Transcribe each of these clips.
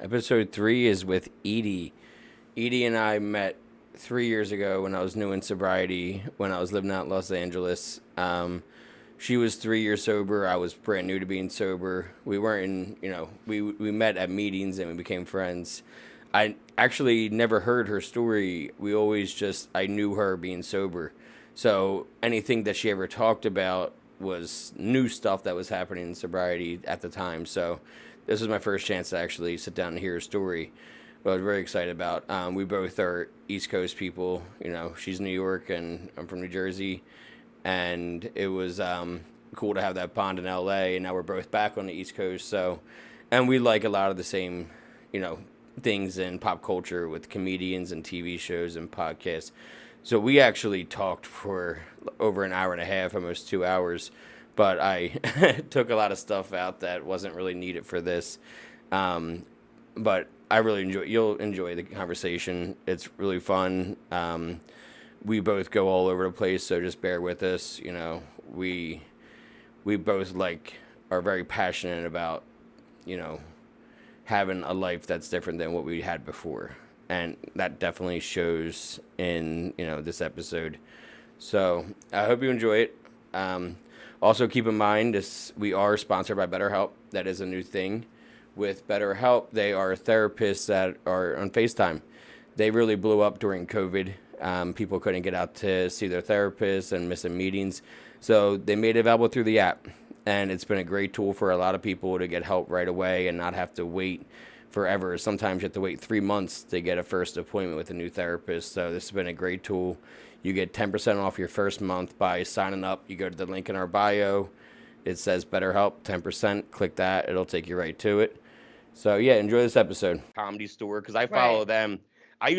Episode 3 is with Eydie. Eydie and I met 3 years ago when I was new in sobriety, when I was living out in Los Angeles. She was 3 years sober. I was brand new to being sober. We weren't in, we met at meetings and we became friends. I actually never heard her story. I knew her being sober. So anything that she ever talked about was new stuff that was happening in sobriety at the time. So this was my first chance to actually sit down and hear her story. But I was very excited about. We both are East Coast people. She's New York and I'm from New Jersey, and it was cool to have that bond in LA. And now we're both back on the East Coast. So, and we like a lot of the same, you know, things in pop culture with comedians and TV shows and podcasts. So we actually talked for over an hour and a half, almost 2 hours. But I took a lot of stuff out that wasn't really needed for this. But I really you'll enjoy the conversation. It's really fun. We both go all over the place, so just bear with us. We both are very passionate about, you know, having a life that's different than what we had before. And that definitely shows in, this episode. So I hope you enjoy it. Also keep in mind we are sponsored by BetterHelp. That is a new thing. With BetterHelp, they are therapists that are on FaceTime. They really blew up during COVID. People couldn't get out to see their therapists and missing meetings. So they made it available through the app. And it's been a great tool for a lot of people to get help right away and not have to wait forever. Sometimes you have to wait 3 months to get a first appointment with a new therapist. So this has been a great tool. You get 10% off your first month by signing up. You go to the link in our bio. It says BetterHelp, 10%. Click that. It'll take you right to it. So, yeah, enjoy this episode. Comedy Store, because I follow them. I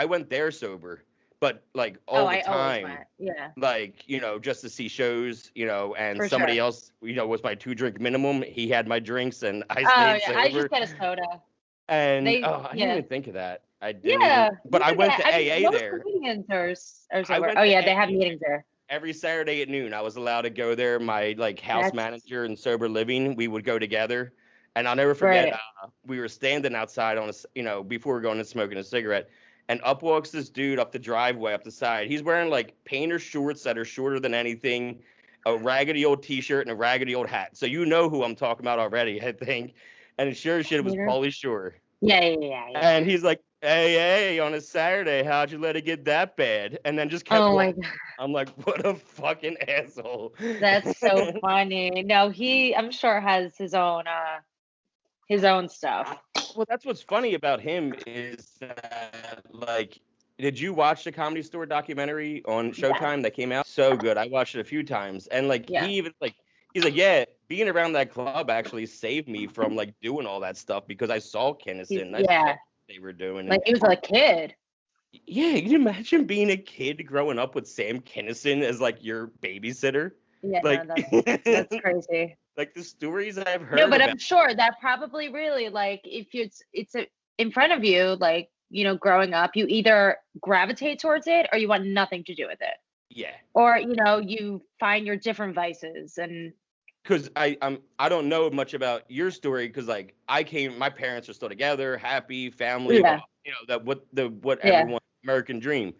went there sober, but all the I always time, went. Yeah. Just to see shows, and For somebody sure. else, was my 2 drink minimum. He had my drinks and I Oh stayed yeah, I just sober. get a soda. And They I didn't yeah. even think of that. I didn't even, Yeah, but you I went forget. to I mean, AA most there. comedians are I sober. went Oh to yeah, they have AA meetings there. every Saturday at noon. I was allowed to go there. My house That's manager in sober living, we would go together, and I'll never forget. right. We were standing outside before we were going and smoking a cigarette, and up walks this dude up the driveway, up the side. He's wearing painter shorts that are shorter than anything, a raggedy old T-shirt and a raggedy old hat. So you know who I'm talking about already, I think. And sure as shit, it was Meter. Pauly Shore. Yeah. And he's like, hey, on a Saturday, how'd you let it get that bad? And then just kept Oh my walking. god, I'm like, what a fucking asshole. that's so funny. No, I'm sure has his own stuff. Well, that's what's funny about him is that, did you watch the Comedy Store documentary on Yes. Showtime that came out? So good. I watched it a few times. And, Yeah. he's like, yeah, being around that club actually saved me from, doing all that stuff because I saw Kinnison. I saw Yeah. what they were doing. Like And he was a kid. yeah, can you imagine being a kid growing up with Sam Kinison as your babysitter? Yeah, no, Like, that's crazy. the stories I've No, heard but about. I'm sure that probably really if in front of you, growing up, you either gravitate towards it or you want nothing to do with it. Yeah, Or, you find your different vices and because I don't know much about your story because my parents are still together, happy family, yeah, that what yeah, everyone American dream,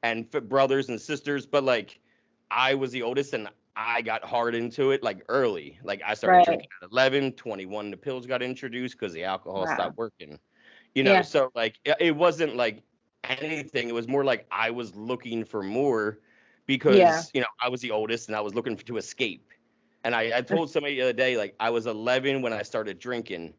and brothers and sisters, but I was the oldest and I got hard into it early. I started right. drinking at 11, 21. The pills got introduced because the alcohol Wow. stopped working. Yeah, So it wasn't anything. It was more I was looking for more yeah. because I was the oldest and I was looking to escape. And I told somebody the other day I was 11 when I started drinking,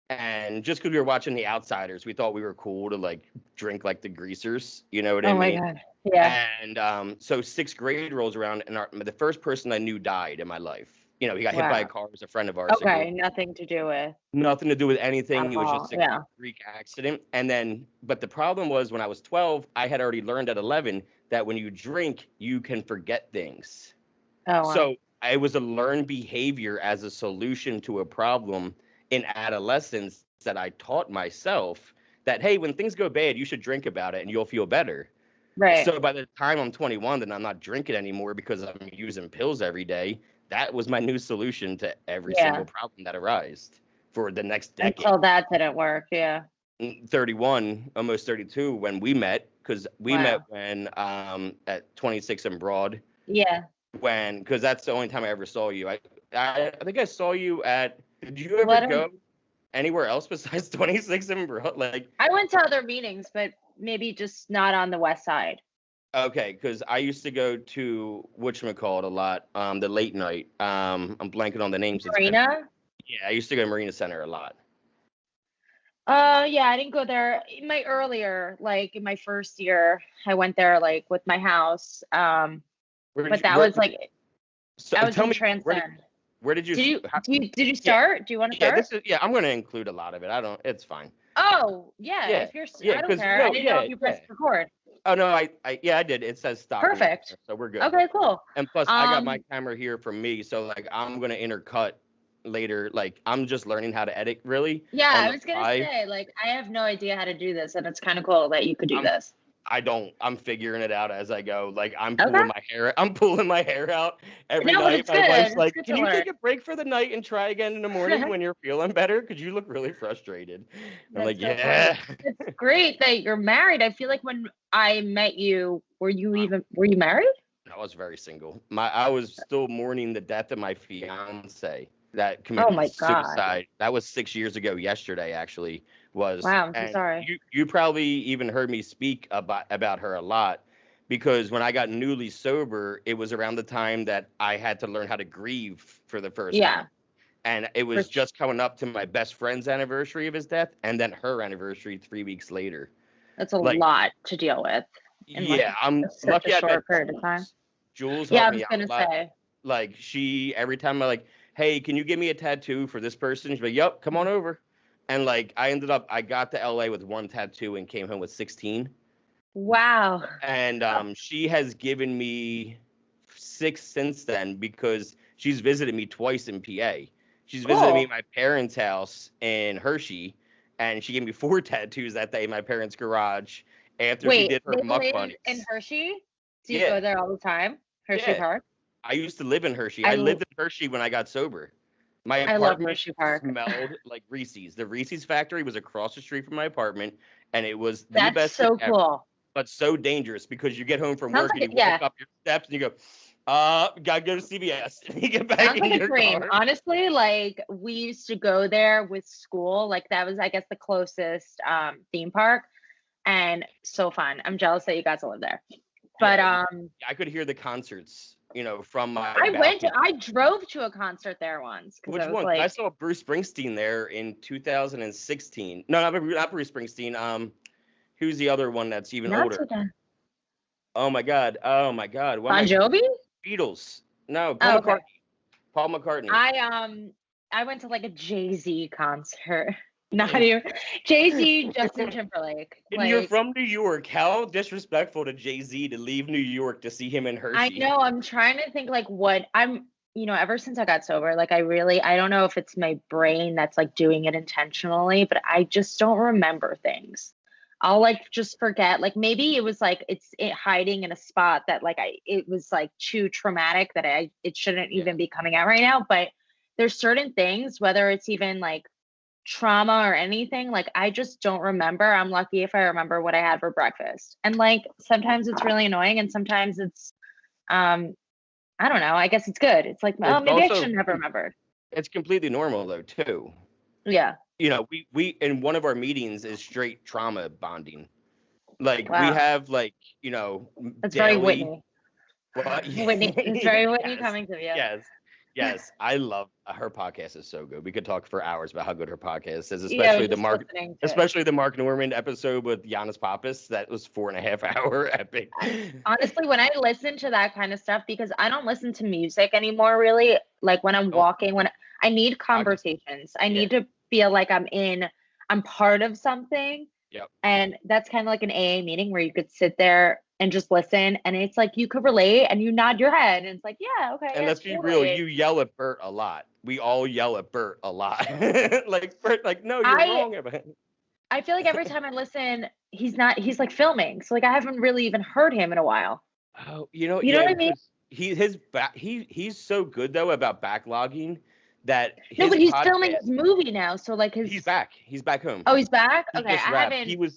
and just because we were watching The Outsiders, we thought we were cool to drink like the greasers. You know what I Oh my mean? God. Yeah. And so sixth grade rolls around, and the first person I knew died in my life. He got hit by a Wow. car. It was a friend of ours. Okay. Nothing to do with Nothing to do with anything. It was alcohol. just a Yeah. freak accident. And then, but the problem was when I was 12, I had already learned at 11 that when you drink, you can forget things. Oh wow. So it was a learned behavior as a solution to a problem in adolescence that I taught myself that, hey, when things go bad, you should drink about it and you'll feel better. Right. So by the time I'm 21, then I'm not drinking anymore because I'm using pills every day. That was my new solution to every Yeah. single problem that arose. for the next decade. Until that didn't work. Yeah. 31, almost 32 when we met, because we met Wow. when at 26 and Broad, Yeah. because that's the only time I ever saw you. I think I saw you at. Did you ever What? go anywhere else besides 26 and Broad? Like, I went to other meetings, but maybe just not on the west side. okay, because I used to go to whatchamacallit a lot, the late night. I'm blanking on the names. Marina? Yeah, I used to go to Marina Center a lot. Yeah, I didn't go there. Like in my first year, I went there like with my house. But that was like So I was tell in me, Transcend. where did you? Did you Yeah, start? Do you want to yeah. start? I'm going to include a lot of it. I don't. It's fine. Oh, yeah. Yeah, If you're, yeah. I don't Because care. I didn't know if you pressed record. Oh no, I did. It says stop right Perfect. there, so we're good. Okay, cool. And plus, I got my camera here from me, so like I'm gonna intercut later. Like I'm just learning how to edit, really. Yeah, On I the was gonna fly. say, like, I have no idea how to do this, and it's kind of cool that you could do this. I'm figuring it out as I go. Like I'm Okay. pulling my hair out every No, but night. it's My good. wife's It's like, good "Can to you take learn." a break for the night and try again in the morning when you're feeling better? Because you look really frustrated." I'm like, That's so "Yeah." funny. It's great that you're married. I feel like when I met you, were you married? I was very single. I was still mourning the death of my fiance that Oh committed my God. suicide. That was 6 years ago yesterday, actually. Wow, I'm so And sorry. you probably even heard me speak about her a lot, because when I got newly sober, it was around the time that I had to learn how to grieve for the first Yeah. time. And it was just coming up to my best friend's anniversary of his death, and then her anniversary 3 weeks later. That's a Like, lot to deal with in like yeah, I'm such a lucky I met short period of time. Jules. Jules Yeah, helped I me was out gonna a lot. say. Like every time I like, hey, can you give me a tattoo for this person? She's like, yep, come on over. And like I got to LA with one tattoo and came home with 16. Wow. And she has given me 6 since then, because she's visited me twice in PA. She's visited me at my parents' house in Hershey, and she gave me 4 tattoos that day in my parents' garage after she did her They muck live bunnies. in Hershey? Do you go there all the time? Hershey Park? I used to live in Hershey. I lived in Hershey when I got sober. My I love apartment Hershey Park. smelled like Reese's. The Reese's factory was across the street from my apartment, and it was the That's best thing so ever, cool. but so dangerous, because you get home from Sounds work like and you walk up your steps and you go, gotta go to CVS. And you get back Sounds in like a your dream. car. Honestly, like we used to go there with school. Like that was, I guess, the closest theme park, and so fun. I'm jealous that you got to live there. But I could hear the concerts, from my balcony. I drove to a concert there once because Which I was one? like, I saw Bruce Springsteen there in 2016. No, not Bruce Springsteen. Who's the other one that's even not older? too bad. Oh my God. Bon Jovi? Beatles. No, Oh, Paul okay. McCartney. Paul McCartney. I went to like a Jay-Z concert. Not even Jay-Z, Justin Timberlake. And you're from New York. How disrespectful to Jay-Z to leave New York to see him in Hershey. I know. I'm trying to think like what ever since I got sober, like I don't know if it's my brain that's like doing it intentionally, but I just don't remember things. I'll like just forget. Like maybe it was like it hiding in a spot that like it was like too traumatic that it shouldn't even be coming out right now. But there's certain things, whether it's even like trauma or anything, like I just don't remember. I'm lucky if I remember what I had for breakfast. And like sometimes it's really annoying and sometimes it's I don't know. I guess it's good. It's like, oh, maybe I shouldn't have remembered. It's completely normal though, too. Yeah. We in one of our meetings is straight trauma bonding. Like we Wow. have like, That's daily, very Whitney. What? Whitney. It's very Whitney coming to you. Yes. I love her podcast is so good. We could talk for hours about how good her podcast is, especially the Mark Norman episode with Giannis Pappas. That was 4.5 hour epic. Honestly, when I listen to that kind of stuff, because I don't listen to music anymore, really, like when I'm walking, when I need conversations, I need to feel like I'm part of something. Yep. And that's kind of like an AA meeting where you could sit there and just listen, and it's like you could relate and you nod your head and it's like, yeah, okay. And let's be real, you yell at Bert a lot. We all yell at Bert a lot. Like Bert, like, no, you're wrong about it. I feel like every time I listen, he's like filming. So like I haven't really even heard him in a while. Oh, you know what I mean? He's so good though about backlogging that No, his but he's filming podcast. his movie now. So like He's back. He's back home. oh, he's back? He Okay. just I wrapped. haven't.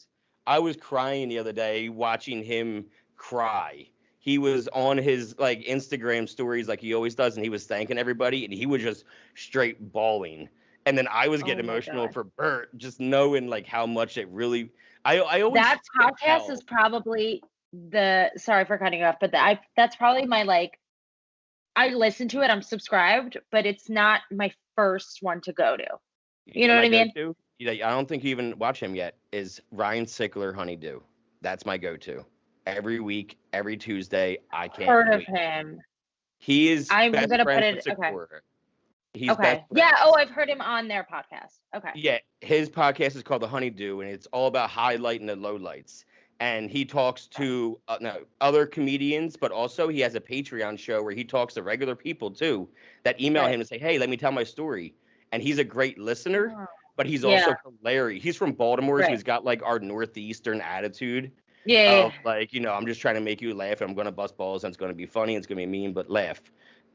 I was crying the other day watching him cry. He was on his like Instagram stories like he always does, and he was thanking everybody, and he was just straight bawling. And then I was Oh getting my emotional God. for Bert, just knowing like how much it really. I always That can podcast is tell. probably sorry for cutting you off, but that's probably my like, I listen to it, I'm subscribed, but it's not my first one to go to. You You know know what my I mean? go-to. I don't think you even watch him yet. Is Ryan Sickler Honeydew? That's my go-to. Every week, every Tuesday. I can't Heard of wait. him. He is I'm best gonna put friends with it. Okay. Sakura. He's best Okay. Yeah. Oh, friends. I've heard him on their podcast. Okay. Yeah, his podcast is called The Honeydew, and it's all about highlighting the lowlights. And he talks to no, other comedians, but also he has a Patreon show where he talks to regular people too that email Right. him and say, "Hey, let me tell my story." And he's a great listener, Oh, but he's yeah. also hilarious. He's from Baltimore, so Right. he's got like our northeastern attitude Yeah. Yeah. of like, I'm just trying to make you laugh, and I'm gonna bust balls, and it's gonna be funny, and it's gonna be mean, but laugh.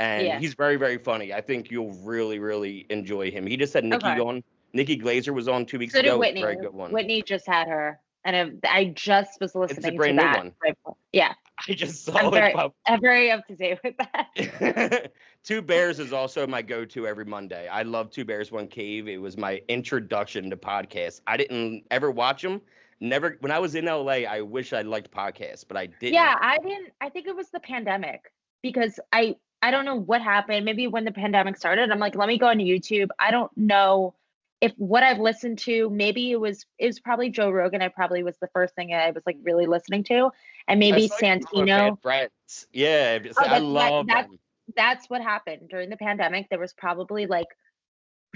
And Yeah. he's very, very funny. I think you'll really, really enjoy him. He just had Nikki Okay. on. Nikki Glazer was on 2 weeks So did ago. It's a Whitney. very good one. Whitney just had her, and I just was It's a listening to brand new that. one. Yeah. I just saw it pop. I'm very up to date with that. Two Bears is also my go-to every Monday. I love Two Bears One Cave. It was my introduction to podcasts. I didn't ever watch them. Never. When I was in LA, I wish I liked podcasts, but I didn't. Yeah, I didn't. I think it was the pandemic because I don't know what happened. Maybe when the pandemic started, I'm like, let me go on YouTube. I don't know if what I've listened to. Maybe it was probably Joe Rogan. I probably was the first thing I was like really listening to, and I maybe saw you were bad Santino. friends. Yeah, Oh, I love them. that's what happened during the pandemic. There was probably like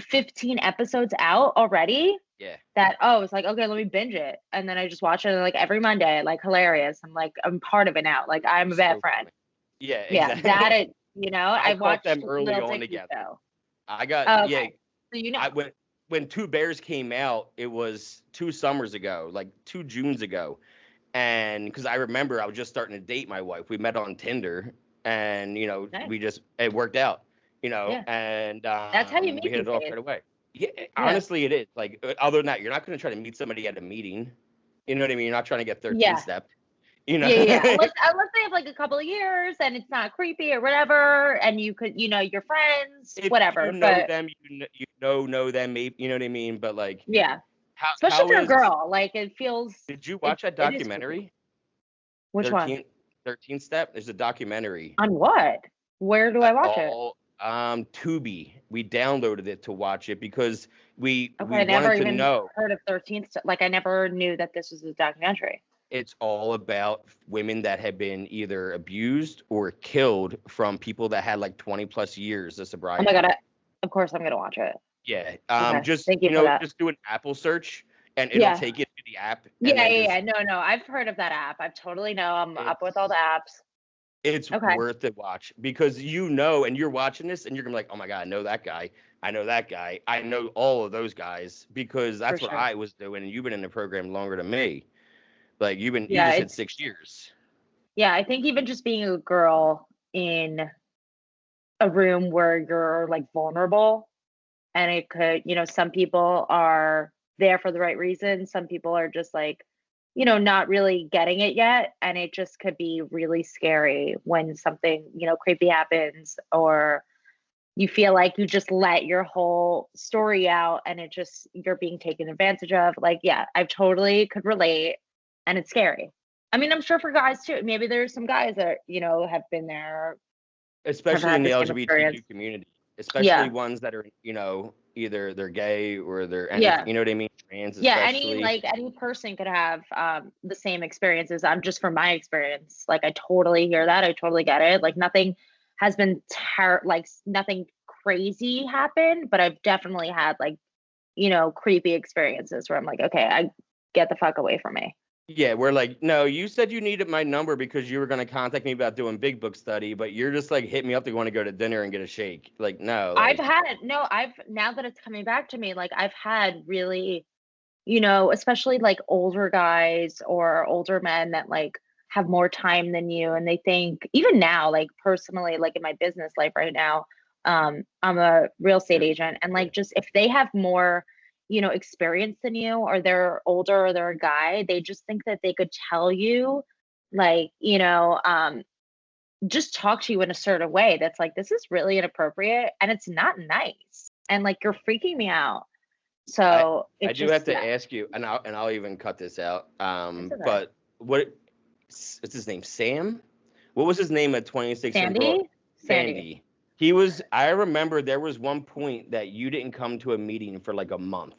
15 episodes out already. Yeah. That it's like, okay, let me binge it, and then I just watch it like every Monday, like hilarious. I'm like, I'm part of it now. Like I'm a bad So friend. funny. Yeah, Yeah, exactly. I I caught watched them early Lil on Dicky together. show. I got Oh, yeah. okay. So I when Two Bears came out, it was 2 summers ago, like 2 Junes ago, and because I remember I was just starting to date my wife. We met on Tinder, and nice. it worked out, Yeah, and that's how you we meet hit these it off days. right away. Yeah, Yeah, honestly, it is. Like other than that, you're not going to try to meet somebody at a meeting. You know what I mean? You're not trying to get 13 yeah, step. yeah. Unless they have like a couple of years and it's not creepy or whatever, and you could, your friends, If you whatever. know But them, you know them, maybe you know what I mean. But like, yeah, how especially if how you're a is? girl, like it feels Did you it watch that it is creepy. documentary? Which one? 13, 13 step. There's a documentary. On what? Where do I watch it? All Tubi. We downloaded it to watch it because Okay, we I never wanted to even know. heard of 13th. Like I never knew that this was a documentary. It's all about women that have been either abused or killed from people that had like 20 plus years of Oh my sobriety. God, of course I'm gonna watch it. Yeah. Okay, Just thank you for that. just do an Apple search and it'll Yeah. take you to the app and Yeah, then yeah, just yeah. No, I've heard of that app. I've totally know. I'm up with all it's the apps. it's Okay. worth the watch because and you're watching this and you're gonna be like, oh my God, I know that guy. I know that guy. I know all of those guys because For that's what sure. I was doing. And you've been in the program longer than me. Like you Yeah, just hit 6 years. yeah, I think even just being a girl in a room where you're like vulnerable and it could, some people are there for the right reasons. Some people are just like, not really getting it yet. And it just could be really scary when something, creepy happens or you feel like you just let your whole story out and you're being taken advantage of. Like, yeah, I totally could relate and it's scary. I mean, I'm sure for guys too. Maybe there's some guys that, have been there, have Especially had in the the same experience. LGBTQ community, especially Yeah. ones that are, either they're gay or they're anything, Yeah. you know what I mean? Trans, Yeah. Any especially. like any person could have the same experiences. I'm just from my experience. Like I totally hear that. I totally get it. Like nothing has been like nothing crazy happened, but I've definitely had like, creepy experiences where I'm like, okay, I get the fuck away from me. Yeah, we're like, no, you said you needed my number because you were going to contact me about doing big book study, but you're just like, hit me up to want to go to dinner and get a shake. Like, no, like, Now that it's coming back to me, like I've had really, especially like older guys or older men that like have more time than you. And they think, even now, like personally, like in my business life right now, I'm a real estate agent, and like just if they have more, experience than you, or they're older, or they're a guy, they just think that they could tell you, like, just talk to you in a certain way that's like, this is really inappropriate and it's not nice. And like, you're freaking me out. I So I it do have just, to yeah, ask you, and I'll even cut this out. it's okay. But what's his name? Sam? What was his name at 26 and Broad? Sandy. Sandy. I remember there was one point that you didn't come to a meeting for like a month.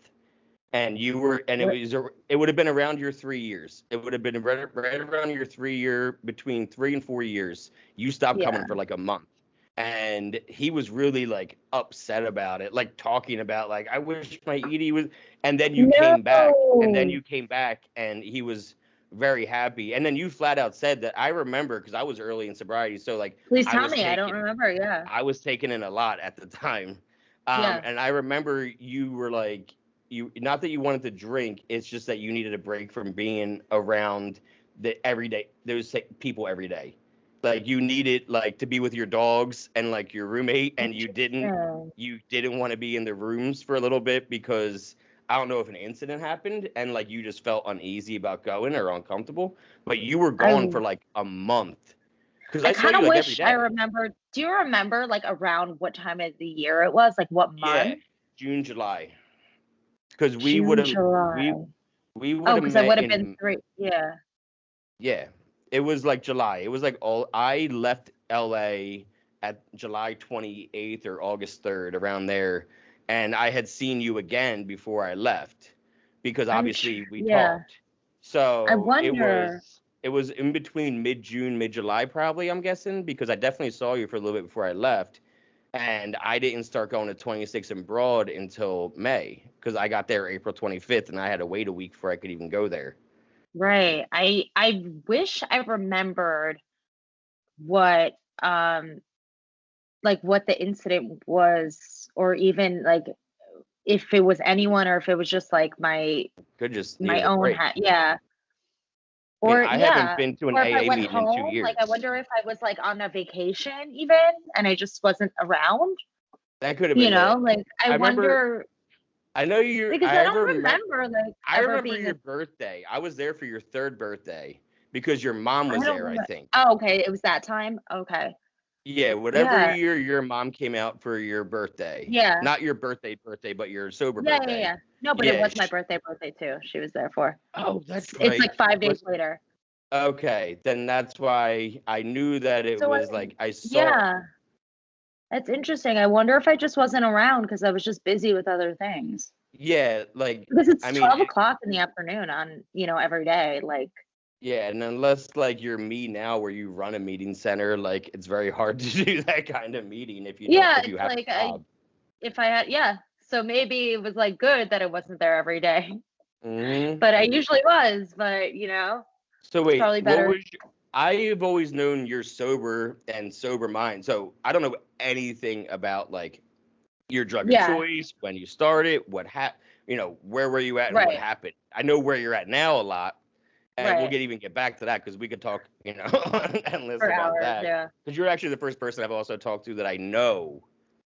And What? it would have been around your 3 years. It would have been right around your 3 year, between 3 and 4 years. You stopped coming Yeah. for like a month. And he was really like upset about it, like talking about like, I wish my Edie was, and then you came back, No. and he was very happy. And then you flat out said that, I remember, because I was early in sobriety. So like Please I tell was me. I don't taking remember. Yeah. I was taking in a lot at the time. Yeah. And I remember you were like, not that you wanted to drink, it's just that you needed a break from being around the everyday, those people every day. Like you needed like to be with your dogs and like your roommate, and Interesting. you didn't want to be in the rooms for a little bit because I don't know if an incident happened and like you just felt uneasy about going or uncomfortable, but you were I gone for like a month because I I saw kind you of like every wish I day. remembered. Do you remember like around what time of the year it was? Like what Yeah, month? June, July, because June, we July. we would Oh, have because I met would have been in, three. Yeah. yeah, it was like July. It was like all I left LA at July 28th or August 3rd, around there, and I had seen you again before I left because obviously we Yeah. talked. I So wonder. it was in between mid June, mid July, probably, I'm guessing, because I definitely saw you for a little bit before I left. And I didn't start going to 26 and Broad until May because I got there April 25th and I had to wait a week before I could even go there. Right. I wish I remembered what like what the incident was, or even like if it was anyone, or if it was just like Could just my needed a own break. hat. Yeah. I mean, Or I haven't yeah. been to an Or if I AA went meeting in two home, like I years. wonder if I was like on a vacation even and I just wasn't around, That could have been it. like I I remember. wonder I know you. because I don't remember like I ever remember being your birthday. I was there for your third birthday because your mom I was don't there, I remember. think. Oh, okay. It was that time. Okay. Yeah, whatever Yeah. year your mom came out for your birthday. Yeah. Not your birthday, but your sober Yeah, yeah, birthday. yeah. No, but it Yeah. was my birthday too. She was there for. Oh, that's It's right. like 5 days Was later. Okay, then that's why I knew that it So I, was like I saw. yeah, that's interesting. I wonder if I just wasn't around because I was just busy with other things. Yeah, like Because it's I mean, 12 o'clock in the afternoon on, every day. Like, yeah, and unless like you're me now, where you run a meeting center, like it's very hard to do that kind of meeting yeah, if you it's have like a job. if I had, yeah. So maybe it was like good that I wasn't there every day, Hmm. but I usually was. But So it's wait, probably what better. was I've always known you're sober and sober mind. So I don't know anything about like your drug of Yeah, choice, when you started, where were you at and what right, happened. I know where you're at now a lot, and we'll right. even get back to that because we could talk, endless For about hours, that. yeah. Because you're actually the first person I've also talked to that I know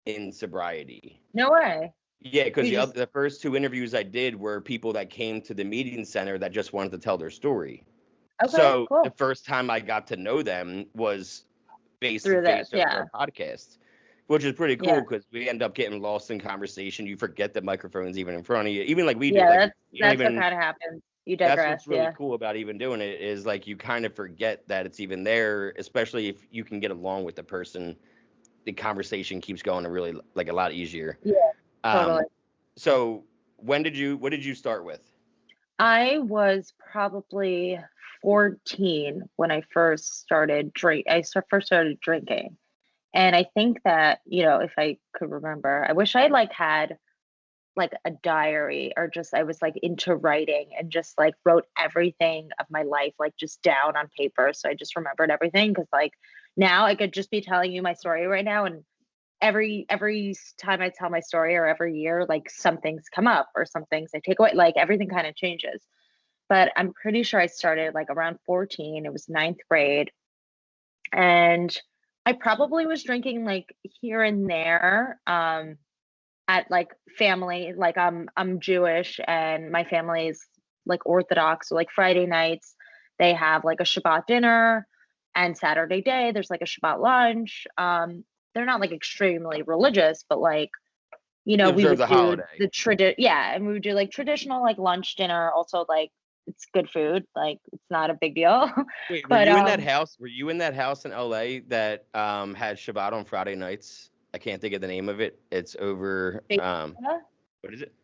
in sobriety. No way. Yeah, because You just the first two interviews I did were people that came to the meeting center that just wanted to tell their story. okay, So the cool. first time I got to know them was face to Through this, face over yeah, a podcast, which is pretty yeah, cool because we end up getting lost in conversation. You forget the microphone's even in front of you, even like we do. yeah. Like That's you don't what even. kind of happens. You That's digress, what's really yeah. cool about even doing it is like you kind of forget that it's even there, especially if you can get along with the person. The conversation keeps going really like a lot easier. Yeah, totally. Um, so what did you start with? I was probably 14 when I first started first started drinking. And I think that, if I could remember, I wish I like had like a diary, or just I was like into writing and just like wrote everything of my life like just down on paper. So I just remembered everything, because like now I could just be telling you my story right now, and every time I tell my story, or every year, like some things come up or some things I take away, like everything kind of changes. But I'm pretty sure I started like around 14. It was ninth grade. And I probably was drinking like here and there, at like family, like I'm Jewish and my family is like Orthodox. So like Friday nights, they have like a Shabbat dinner, and Saturday day there's like a Shabbat lunch. They're not like extremely religious, but like, You we observe would the do holiday. yeah, and we would do like traditional like lunch dinner. Also like it's good food, like it's not a big deal. Wait, were But you in that house? Were you in that house in LA that had Shabbat on Friday nights? I can't think of the name of it. It's over Beit what is it?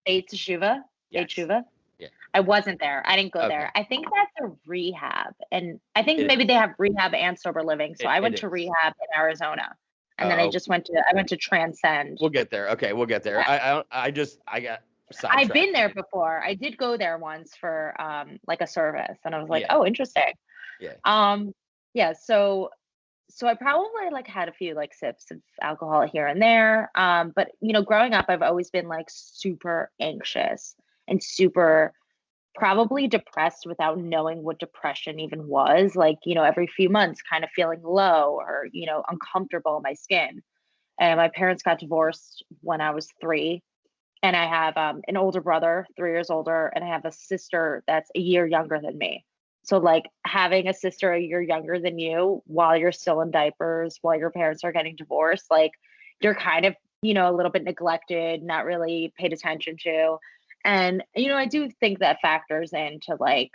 Teshuva, Beit Yes. Teshuva. Yeah. I wasn't there. I didn't go Okay. there. I think that's a rehab. And I think It maybe they is. have rehab and sober living. So I It went to is. rehab in Arizona. And then Oh, I went to Transcend. we'll get there. Okay, we'll get there. Yeah. I got I've been sidetracked. there before. I did go there once for like a service, and I was like, Yeah. "Oh, interesting." Yeah. Um yeah, so I probably like had a few like sips of alcohol here and there. But growing up I've always been like super anxious and super probably depressed without knowing what depression even was. Like, every few months kind of feeling low or, uncomfortable in my skin. And my parents got divorced when I was 3. And I have an older brother, 3 years older, and I have a sister that's a year younger than me. So, like, having a sister a year younger than you while you're still in diapers, while your parents are getting divorced, like, you're kind of, a little bit neglected, not really paid attention to. And, I do think that factors into like,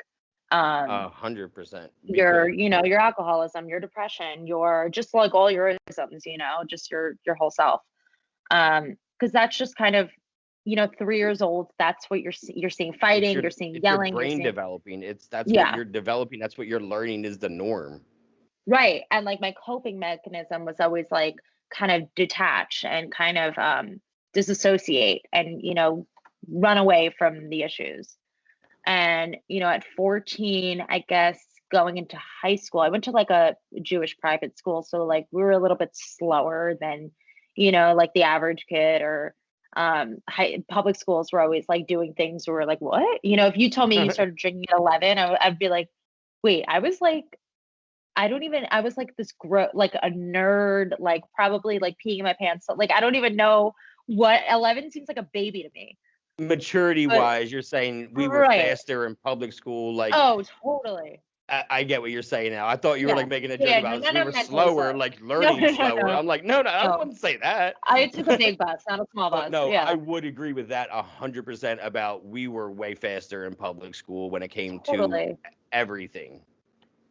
um, 100%. your, Because your alcoholism, your depression, your just like all your isms, just your whole self. Because that's just kind of, 3 years old. That's what you're seeing fighting, you're seeing it's your yelling, you're brain seeing developing. That's what yeah, you're developing. That's what you're learning is the norm. right. And like my coping mechanism was always like kind of detach and kind of disassociate and run away from the issues. And at 14, I guess going into high school, I went to like a Jewish private school, so like we were a little bit slower than like the average kid. Or public schools were always like doing things where we're like, what? If you told me you started drinking at 11, I'd be like, wait, I was like, I was like this like a nerd, like probably like peeing in my pants. So, like, I don't even know what 11 seems like a baby to me. Maturity But wise, you're saying we were right. faster in public school. Like Oh, totally. I get what you're saying now. I thought you were Yeah. like making a joke Yeah, no, about us. not We a were mentally slower, slow. like No, learning no, no, slower. no, I'm like, no, no, I no. wouldn't say that. I took a big bus, not a small But bus. no, I Yeah, would agree with that 100% about we were way faster in public school when it came to totally. everything.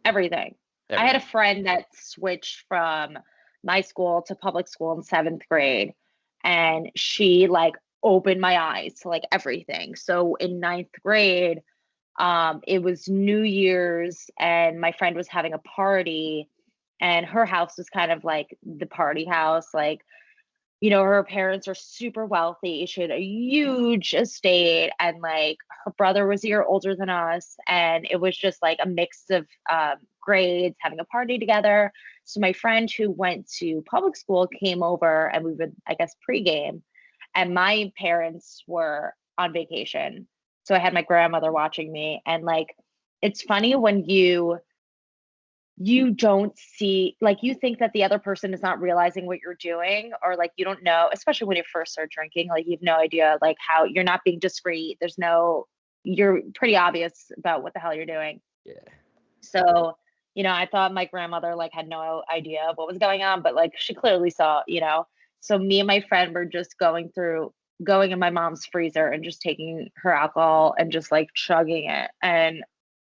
Everything. I had a Everything. friend that switched from my school to public school in 7th grade, and she like opened my eyes to like everything. So in 9th grade, it was New Year's, and my friend was having a party, and her house was kind of like the party house. Like, her parents are super wealthy. She had a huge estate, and like her brother was a year older than us. And it was just like a mix of grades having a party together. So my friend who went to public school came over, and we would, I guess, pregame. And my parents were on vacation. So I had my grandmother watching me. And like, it's funny when you don't see, like, you think that the other person is not realizing what you're doing, or like you don't know, especially when you first start drinking, like you have no idea like how you're not being discreet. You're pretty obvious about what the hell you're doing. Yeah. So I thought my grandmother like had no idea of what was going on, but like she clearly saw. So me and my friend were just going in my mom's freezer and just taking her alcohol and just like chugging it. And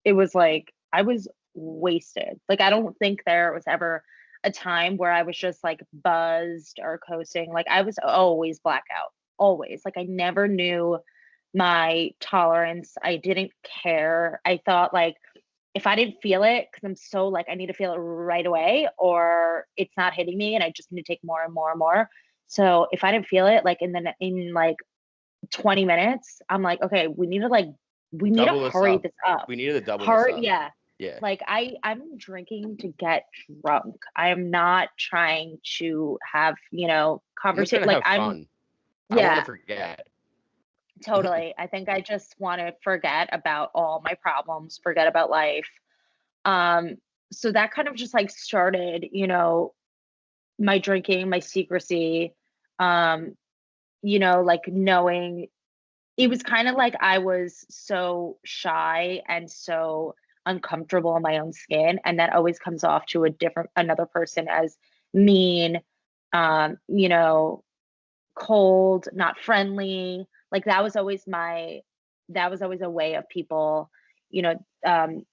it was like I was wasted. Like, I don't think there was ever a time where I was just like buzzed or coasting. Like, I was always blackout, always. Like, I never knew my tolerance. I didn't care. I thought like if I didn't feel it, because I'm so like I need to feel it right away, or it's not hitting me and I just need to take more and more and more. So if I didn't feel it like in like 20 minutes, I'm like, okay, we need to Double this hurry up. this up. We needed to double this Hurry, up. yeah. Yeah. Like I'm drinking to get drunk. I am not trying to have, I'm just conversation. gonna Like have I'm fun. I want to yeah, forget. totally. I think I just want to forget about all my problems, forget about life. Um, so that kind of just like started, my drinking, my secrecy, um, like knowing it was kind of like I was so shy and so uncomfortable in my own skin, and that always comes off to another person as mean, um, you know, cold, not friendly. Like that was always a way of people,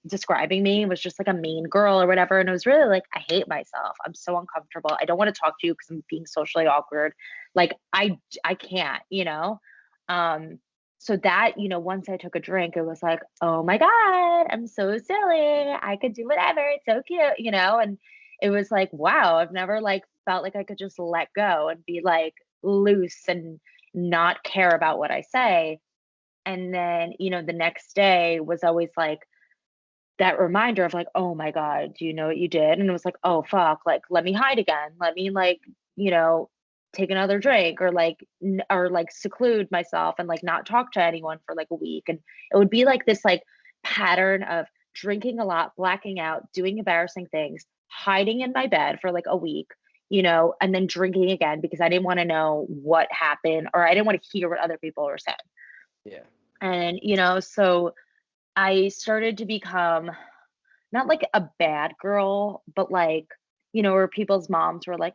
describing me was just like a mean girl or whatever. And it was really like, I hate myself. I'm so uncomfortable. I don't want to talk to you because I'm being socially awkward. Like I can't, you know? Um, so that, once I took a drink, it was like, oh my God, I'm so silly. I could do whatever. It's so cute, and it was like, wow, I've never like felt like I could just let go and be like loose and not care about what I say. And then, the next day was always like that reminder of like, oh my God, do you know what you did? And it was like, oh fuck, like let me hide again. Let me like, take another drink or like or like seclude myself and like not talk to anyone for like a week. And it would be like this like pattern of drinking a lot, blacking out, doing embarrassing things, hiding in my bed for like a week, and then drinking again because I didn't want to know what happened or I didn't want to hear what other people were saying. Yeah. And, so I started to become not like a bad girl, but like, where people's moms were like,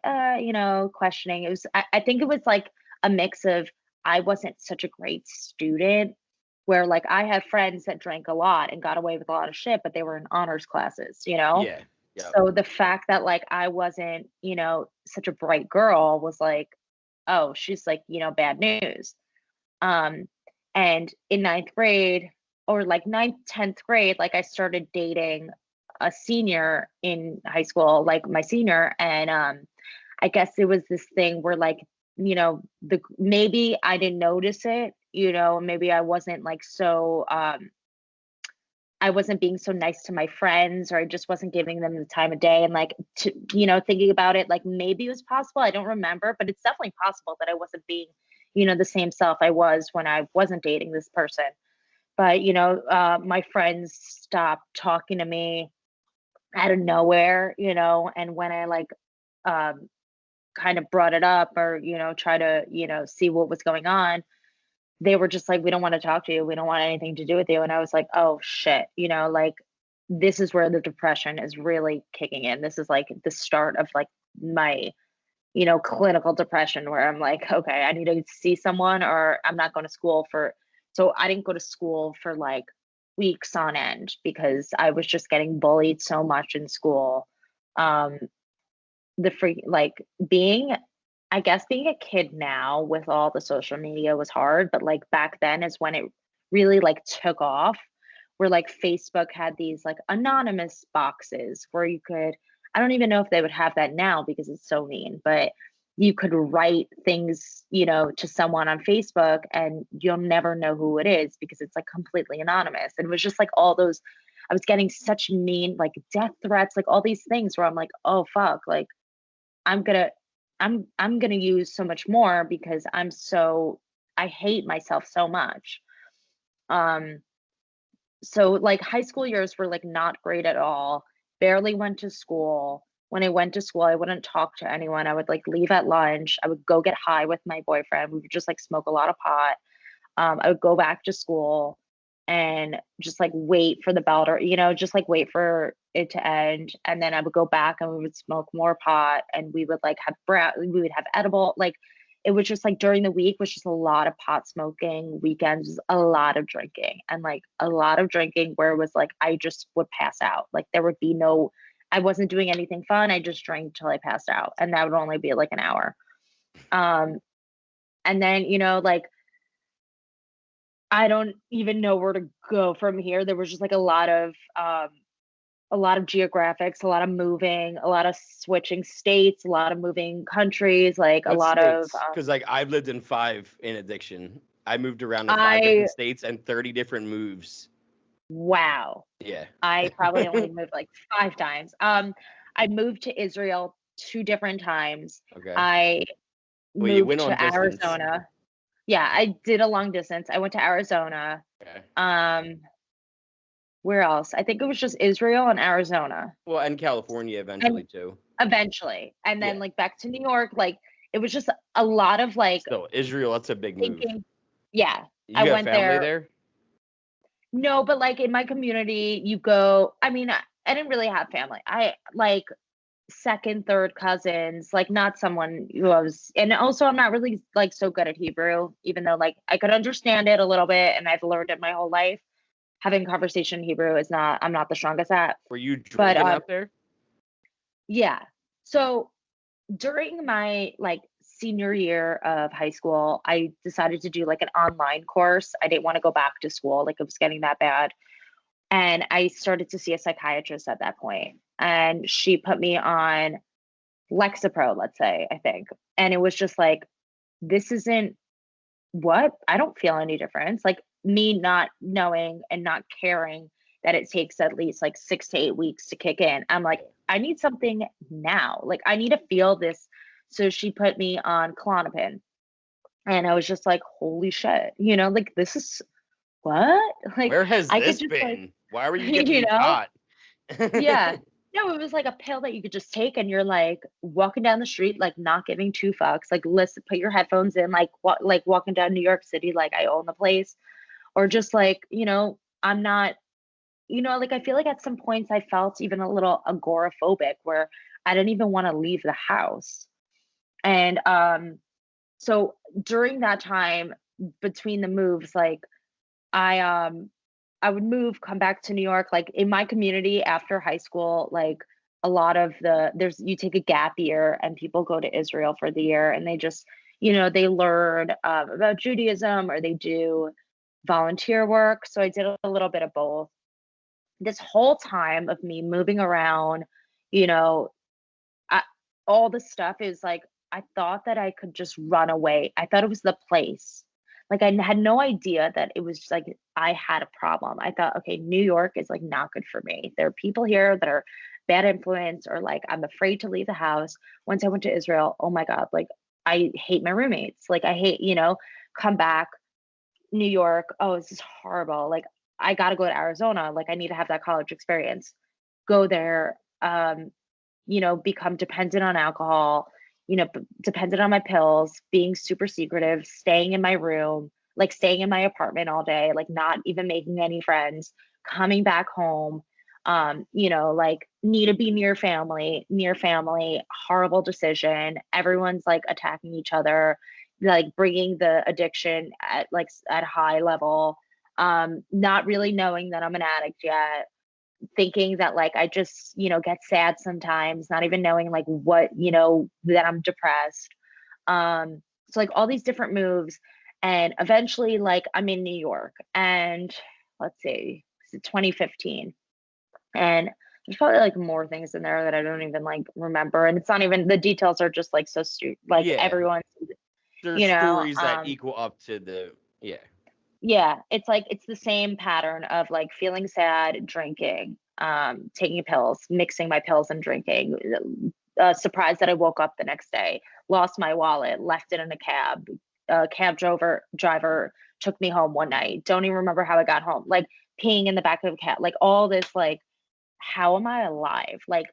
questioning. I think it was like a mix of I wasn't such a great student where like I had friends that drank a lot and got away with a lot of shit, but they were in honors classes. Yeah. Yep. So the fact that like I wasn't, such a bright girl was like, oh, she's like, bad news. Um, and in ninth grade, or like ninth, 10th grade, like I started dating a senior in high school, like my senior. And I guess it was this thing where like, the maybe I didn't notice it, maybe I wasn't like so I wasn't being so nice to my friends or I just wasn't giving them the time of day and like thinking about it like maybe it was possible. I don't remember, but it's definitely possible that I wasn't being, the same self I was when I wasn't dating this person. But my friends stopped talking to me out of nowhere, and when I like um kind of brought it up or, try to, see what was going on, they were just like, "We don't wanna talk to you. We don't want anything to do with you." And I was like, "Oh, shit," like, this is where the depression is really kicking in. This is, like, the start of, like, my, clinical depression where I'm like, "Okay, I need to see someone or I'm not going to school for." So I didn't go to school for, like, weeks on end because I was just getting bullied so much in school. Um, the free like, being I guess being a kid now with all the social media was hard, but, like, back then is when it really, like, took off, where, like, Facebook had these, like, anonymous boxes where you could I don't even know if they would have that now because it's so mean, but you could write things, to someone on Facebook, and you'll never know who it is because it's, like, completely anonymous, and it was just, like, all those I was getting such mean, like, death threats, like, all these things where I'm like, "Oh, fuck," like, I'm gonna I'm gonna use so much more because I hate myself so much. Um, so like high school years were like not great at all. Barely went to school. When I went to school, I wouldn't talk to anyone. I would like leave at lunch. I would go get high with my boyfriend. We would just like smoke a lot of pot. I would go back to school and just like wait for the bell to, just like wait for it to end. And then I would go back and we would smoke more pot and we would like have we would have edible. Like it was just like during the week was just a lot of pot smoking, weekends, was a lot of drinking and like a lot of drinking where it was like I just would pass out. Like there would be I wasn't doing anything fun. I just drank till I passed out. And that would only be like an hour. Um, and then, like I don't even know where to go from here. There was just like a lot of geographics, a lot of moving, a lot of switching states, a lot of moving countries, like a What lot of states? Because like I've lived in 5 in addiction. I moved around to 5 I different states and 30 different moves. wow. Yeah. I probably only moved like 5 times. I moved to Israel 2 different times. Okay. I Well, you moved went on to distance. Arizona. Yeah, I did a long distance. I went to Arizona. Okay. Um where else? I think it was just Israel and Arizona. Well, and California And eventually too. eventually. And then Yeah. like back to New York, like it was just a lot of like Still, Israel, that's a big move. thinking, yeah, I You have went family there. there? No, but like in my community, you go, I mean, I didn't really have family. I like second, third cousins, like not someone who I was, and also I'm not really like so good at Hebrew, even though like I could understand it a little bit and I've learned it my whole life. Having conversation in Hebrew is not, I'm not the strongest at. Were you But drinking out there? yeah. So during my like senior year of high school, I decided to do like an online course. I didn't want to go back to school, like it was getting that bad. And I started to see a psychiatrist at that point. And she put me on Lexapro, let's say, I think. And it was just like, this isn't what? I don't feel any difference. Like me not knowing and not caring that it takes at least like 6 to 8 weeks to kick in. I'm like, I need something now. Like I need to feel this. So she put me on Klonopin. And I was just like, holy shit, like this is what? Like Where has I could this just like, been? Why were you you getting know? caught? Yeah. No, it was like a pill that you could just take and you're like walking down the street, like not giving two fucks, like listen, put your headphones in, like walking down New York City, like I own the place, or just like, I'm not, like I feel like at some points I felt even a little agoraphobic where I didn't even want to leave the house. And so during that time between the moves, like I I would move, come back to New York, like in my community after high school, like a lot of you take a gap year and people go to Israel for the year and they just, they learn about Judaism or they do volunteer work. So I did a little bit of both. This whole time of me moving around, you know, I, all the stuff is like, I thought that I could just run away. I thought it was the place. Like I had no idea that it was like I had a problem. I thought, okay, New York is like not good for me. There are people here that are bad influence or like I'm afraid to leave the house. Once I went to Israel, oh my God, like I hate my roommates. Like I hate, come back, New York. Oh, this is horrible. Like I got to go to Arizona. Like I need to have that college experience. Go there. Become dependent on alcohol, dependent on my pills, being super secretive, staying in my room, like staying in my apartment all day, like not even making any friends, coming back home, like need to be near family, horrible decision. Everyone's like attacking each other, like bringing the addiction at high level, not really knowing that I'm an addict yet, thinking that like I just, get sad sometimes, not even knowing like what, that I'm depressed. So like all these different moves. And eventually like I'm in New York and let's see, it's 2015. And there's probably like more things in there that I don't even like remember. And it's not even the details are just like so stupid. Like Yeah. everyone's, There's you know, stories that um, equal up to the yeah. yeah, it's like it's the same pattern of like feeling sad, drinking, taking pills, mixing my pills and drinking. Surprised that I woke up the next day, lost my wallet, left it in a cab. Cab driver took me home one night. Don't even remember how I got home. Like peeing in the back of a cab, like all this. Like, how am I alive? Like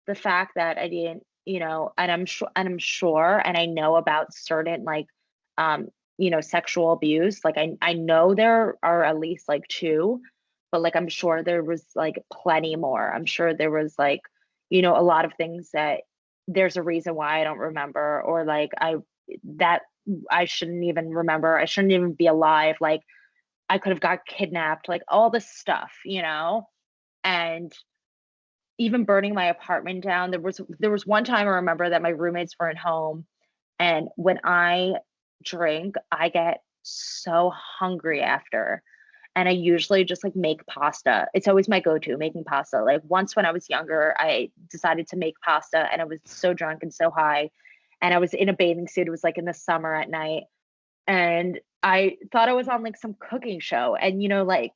the fact that I didn't, and I'm sure, and I know about certain like um sexual abuse. Like I know there are at least like two, but like I'm sure there was like plenty more. I'm sure there was like, a lot of things that there's a reason why I don't remember, or like that I shouldn't even remember. I shouldn't even be alive. Like I could have got kidnapped, like all this stuff. And even burning my apartment down. There was one time I remember that my roommates weren't home, and when I drink, I get so hungry after. And I usually just like make pasta. It's always my go-to, making pasta. Like once when I was younger, I decided to make pasta and I was so drunk and so high. And I was in a bathing suit. It was like in the summer at night. And I thought I was on like some cooking show. And like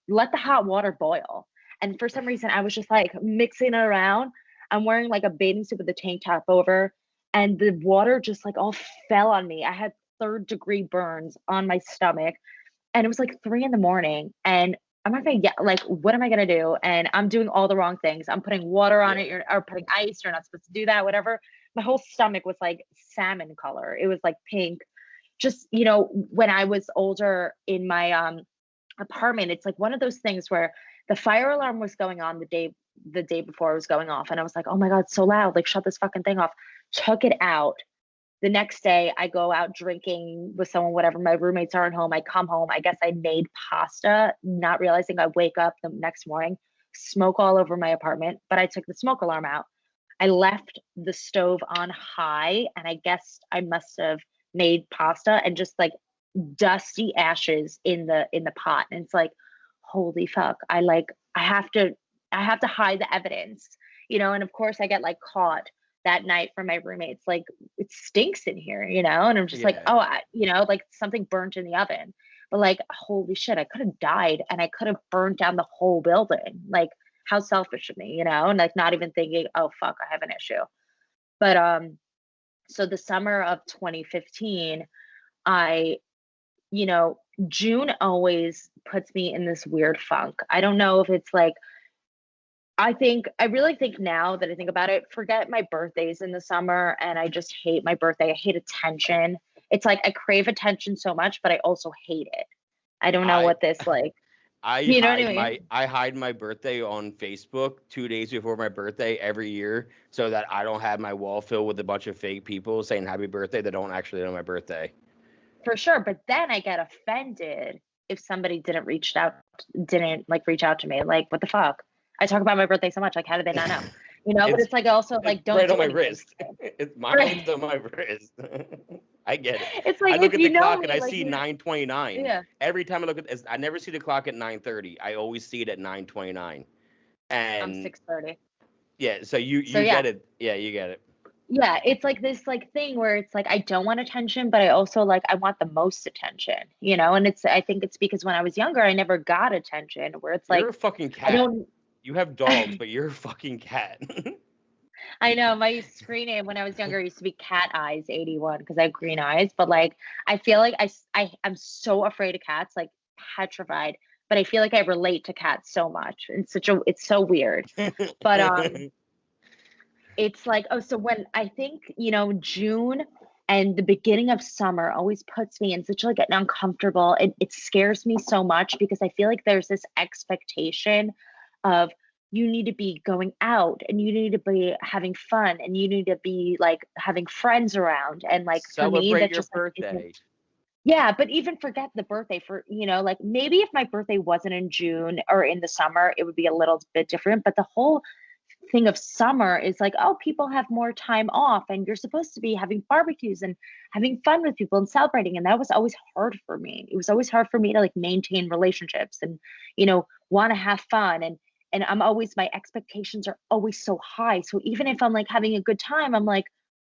let the hot water boil. And for some reason, I was just like mixing it around. I'm wearing like a bathing suit with a tank top over, and the water just like all fell on me. I had third degree burns on my stomach, and it was like 3 in the morning. And I'm not gonna get like, what am I gonna do? And I'm doing all the wrong things. I'm putting water on Yeah. it, or putting ice. You're not supposed to do that, whatever. My whole stomach was like salmon color. It was like pink. Just, when I was older in my apartment, it's like one of those things where the fire alarm was going on the day before it was going off. And I was like, oh my God, it's so loud. Like, shut this fucking thing off. Took it out. The next day, I go out drinking with someone, whatever. My roommates aren't home. I come home. I guess I made pasta, not realizing I wake up the next morning, smoke all over my apartment, but I took the smoke alarm out. I left the stove on high, and I guess I must have made pasta and just like dusty ashes in the pot. And it's like, holy fuck. I have to hide the evidence, and of course I get like caught that night from my roommates, like, it stinks in here, and I'm just like, Yeah. oh, like something burnt in the oven. But like, holy shit, I could have died and I could have burned down the whole building. Like, how selfish of me, and like not even thinking, oh fuck, I have an issue. But so the summer of 2015, I, you know, June always puts me in this weird funk. I don't know if it's like, I really think now that I think about it, forget my birthdays in the summer, and I just hate my birthday. I hate attention. It's like I crave attention so much, but I also hate it. I don't know I what this like, I you know what I hide mean? my birthday on Facebook 2 days before my birthday every year so that I don't have my wall filled with a bunch of fake people saying happy birthday that don't actually know my birthday. For sure. But then I get offended if somebody didn't like reach out to me. Like, what the fuck? I talk about my birthday so much. Like, how did they not know? But It's it's like also it's like, don't right on do my anything wrist. for me. It's Right. mine's on my wrist. I get it. It's I like, look if at the you know clock and me, I like, see 9:29. yeah. Every time I look at I never see the clock at 9:30. I always see it at 9:29. I'm And 6:30. yeah, so you So you yeah. get it. Yeah, you get it. Yeah, it's like this like thing where it's like I don't want attention, but I also like I want the most attention. And I think it's because when I was younger, I never got attention, where it's You're like a fucking I cat. don't You have dogs, but you're a fucking cat. I know my screen name when I was younger used to be Cat Eyes 81 because I have green eyes, but like I feel like I'm so afraid of cats, like petrified, but I feel like I relate to cats so much. It's so weird. But it's like, oh, so when I think, June and the beginning of summer always puts me in such like an uncomfortable, it scares me so much because I feel like there's this expectation of you need to be going out and you need to be having fun and you need to be like having friends around. And like for me, Celebrate that your just like isn't. birthday. Yeah, but even forget the birthday for, like maybe if my birthday wasn't in June or in the summer, it would be a little bit different. But the whole thing of summer is like, oh, people have more time off and you're supposed to be having barbecues and having fun with people and celebrating. And that was always hard for me. It was always hard for me to like maintain relationships and, want to have fun. And my expectations are always so high. So even if I'm like having a good time, I'm like,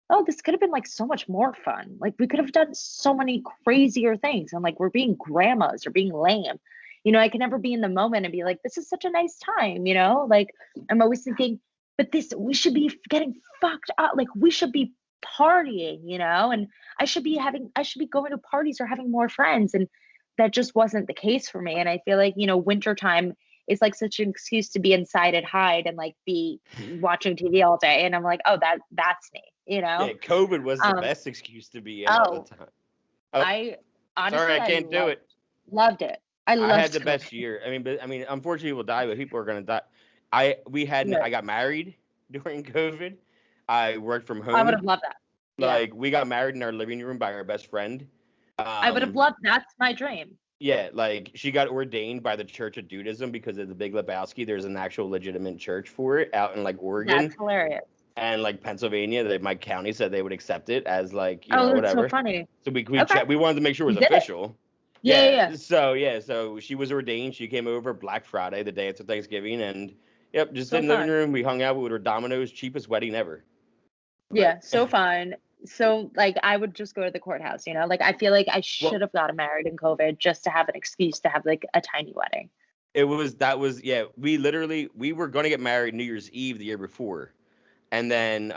oh, this could have been like so much more fun. Like we could have done so many crazier things. And like we're being grandmas or being lame. I can never be in the moment and be like, this is such a nice time. Like I'm always thinking, but we should be getting fucked up. Like we should be partying, and I should be going to parties or having more friends. And that just wasn't the case for me. And I feel like, wintertime is like such an excuse to be inside and hide and like be watching TV all day. And I'm like, oh, that's me. Yeah, COVID was the Um, best excuse to be in all the oh, time. Oh, I sorry, honestly I I can't do it. loved it. I I had loved the COVID. best year. I mean, unfortunately, people die, but people are gonna die. I Right. got married during COVID. I worked from I would home. have loved that. Yeah. Like we got married in our living room by our best friend. I would have loved that's my dream. Yeah, like she got ordained by the Church of Dudism because of the Big Lebowski. There's an actual legitimate church for it out in like That's Oregon hilarious. and like Pennsylvania. That my county said they would accept it as like Oh, that's so whatever. funny. So we Okay. checked. We wanted to make sure it You was did it. official. Yeah, yeah, yeah. So she was ordained. She came over Black Friday, the day after Thanksgiving, and yep, just So in the living fun. room. We hung out with her Domino's, cheapest wedding ever. Yeah, But so fun. So like I would just go to the courthouse. Like I feel like I should well, have gotten married in COVID just to have an excuse to have like a tiny wedding. we were gonna get married New Year's Eve the year before, and then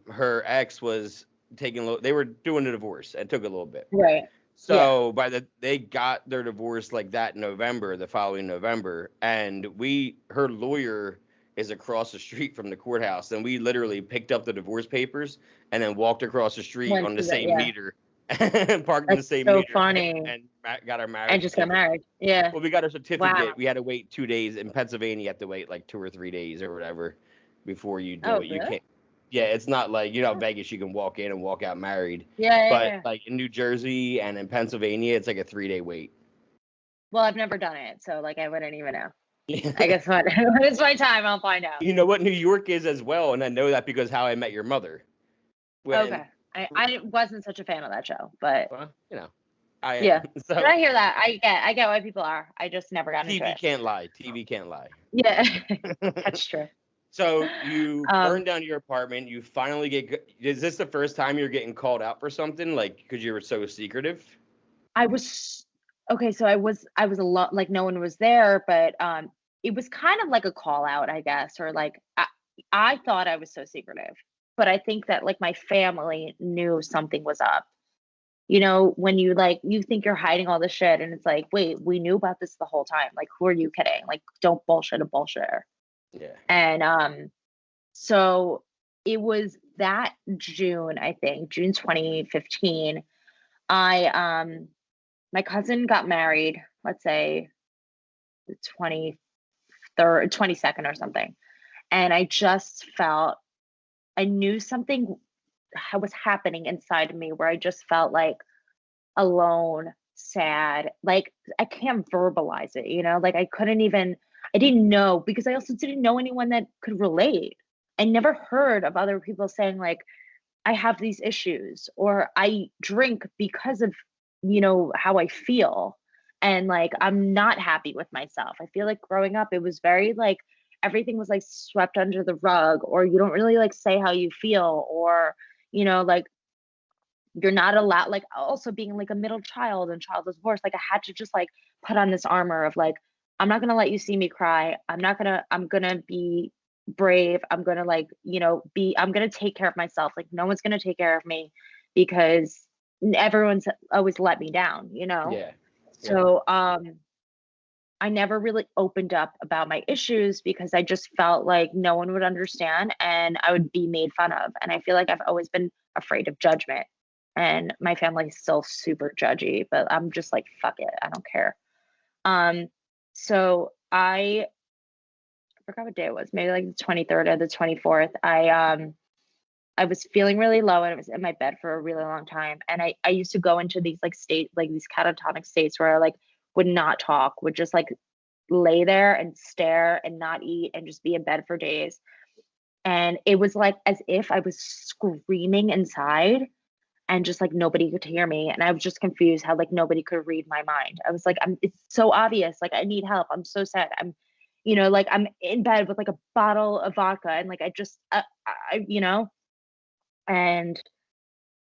her ex was they were doing a divorce and took a little bit. Right. So they got their divorce like that in November, the following November, and her lawyer is across the street from the courthouse, and we literally picked up the divorce papers and then walked across the street Went on the to the same meter and parked in the That's same so meter funny. and got our And marriage just got certificate. married. Yeah. Well, we got our Wow. certificate. We had to wait 2 days in Pennsylvania. You have to wait like 2 or 3 days or whatever before you do Oh, it. You really? can't. Yeah, it's not like Oh. Vegas. You can walk in and walk out married. But Yeah. like in New Jersey and in Pennsylvania, it's like a 3 day wait. Well, I've never done it, so like I wouldn't even know. I Yeah. guess when it's my time, I'll find out. You know what New York is as well, and I know that because How I Met Your Mother. When, Okay. I wasn't such a fan of that show, but well, I am. yeah. But So I hear that. I get why people are. I just never got into TV it. can't lie. TV can't lie. Yeah. That's true. So you Um, burn down your apartment. You finally get. Is this the first time you're getting called out for something? Like because you were so secretive? I was okay, so I was a lot like no one was there, but it was kind of like a call out, I guess, or like I thought I was so secretive, but I think that like my family knew something was up. You know, when you like you think you're hiding all this shit and it's like, wait, we knew about this the whole time. Like, who are you kidding? Like, don't bullshit a bullshitter. Yeah. And so it was that June, I think, June 2015. I My cousin got married, let's say the 23rd, 22nd or something. And I just felt I knew something was happening inside of me where I just felt like alone, sad. Like I can't verbalize it, you know? Like I didn't know because I also didn't know anyone that could relate. I never heard of other people saying like I have these issues or I drink because of, how I feel. And like I'm not happy with myself. I feel like growing up, it was very like everything was like swept under the rug, or you don't really like say how you feel, or, like you're not allowed, like also being like a middle child and child of divorce. Like I had to just like put on this armor of like, I'm not gonna let you see me cry. I'm gonna be brave. I'm gonna like, I'm gonna take care of myself. Like no one's gonna take care of me because everyone's always let me down, you know? Yeah. Yeah. So I never really opened up about my issues because I just felt like no one would understand and I would be made fun of. And I feel like I've always been afraid of judgment. And my family's still super judgy, but I'm just like, fuck it, I don't care. Um, so I forgot what day it was, maybe like the 23rd or the 24th. I was feeling really low and I was in my bed for a really long time. And I used to go into these like like these catatonic states where I like would not talk, would just like lay there and stare and not eat and just be in bed for days. And it was like as if I was screaming inside and just like nobody could hear me. And I was just confused how like nobody could read my mind. I was like, it's so obvious. Like I need help. I'm so sad. Like I'm in bed with like a bottle of vodka and like I just, and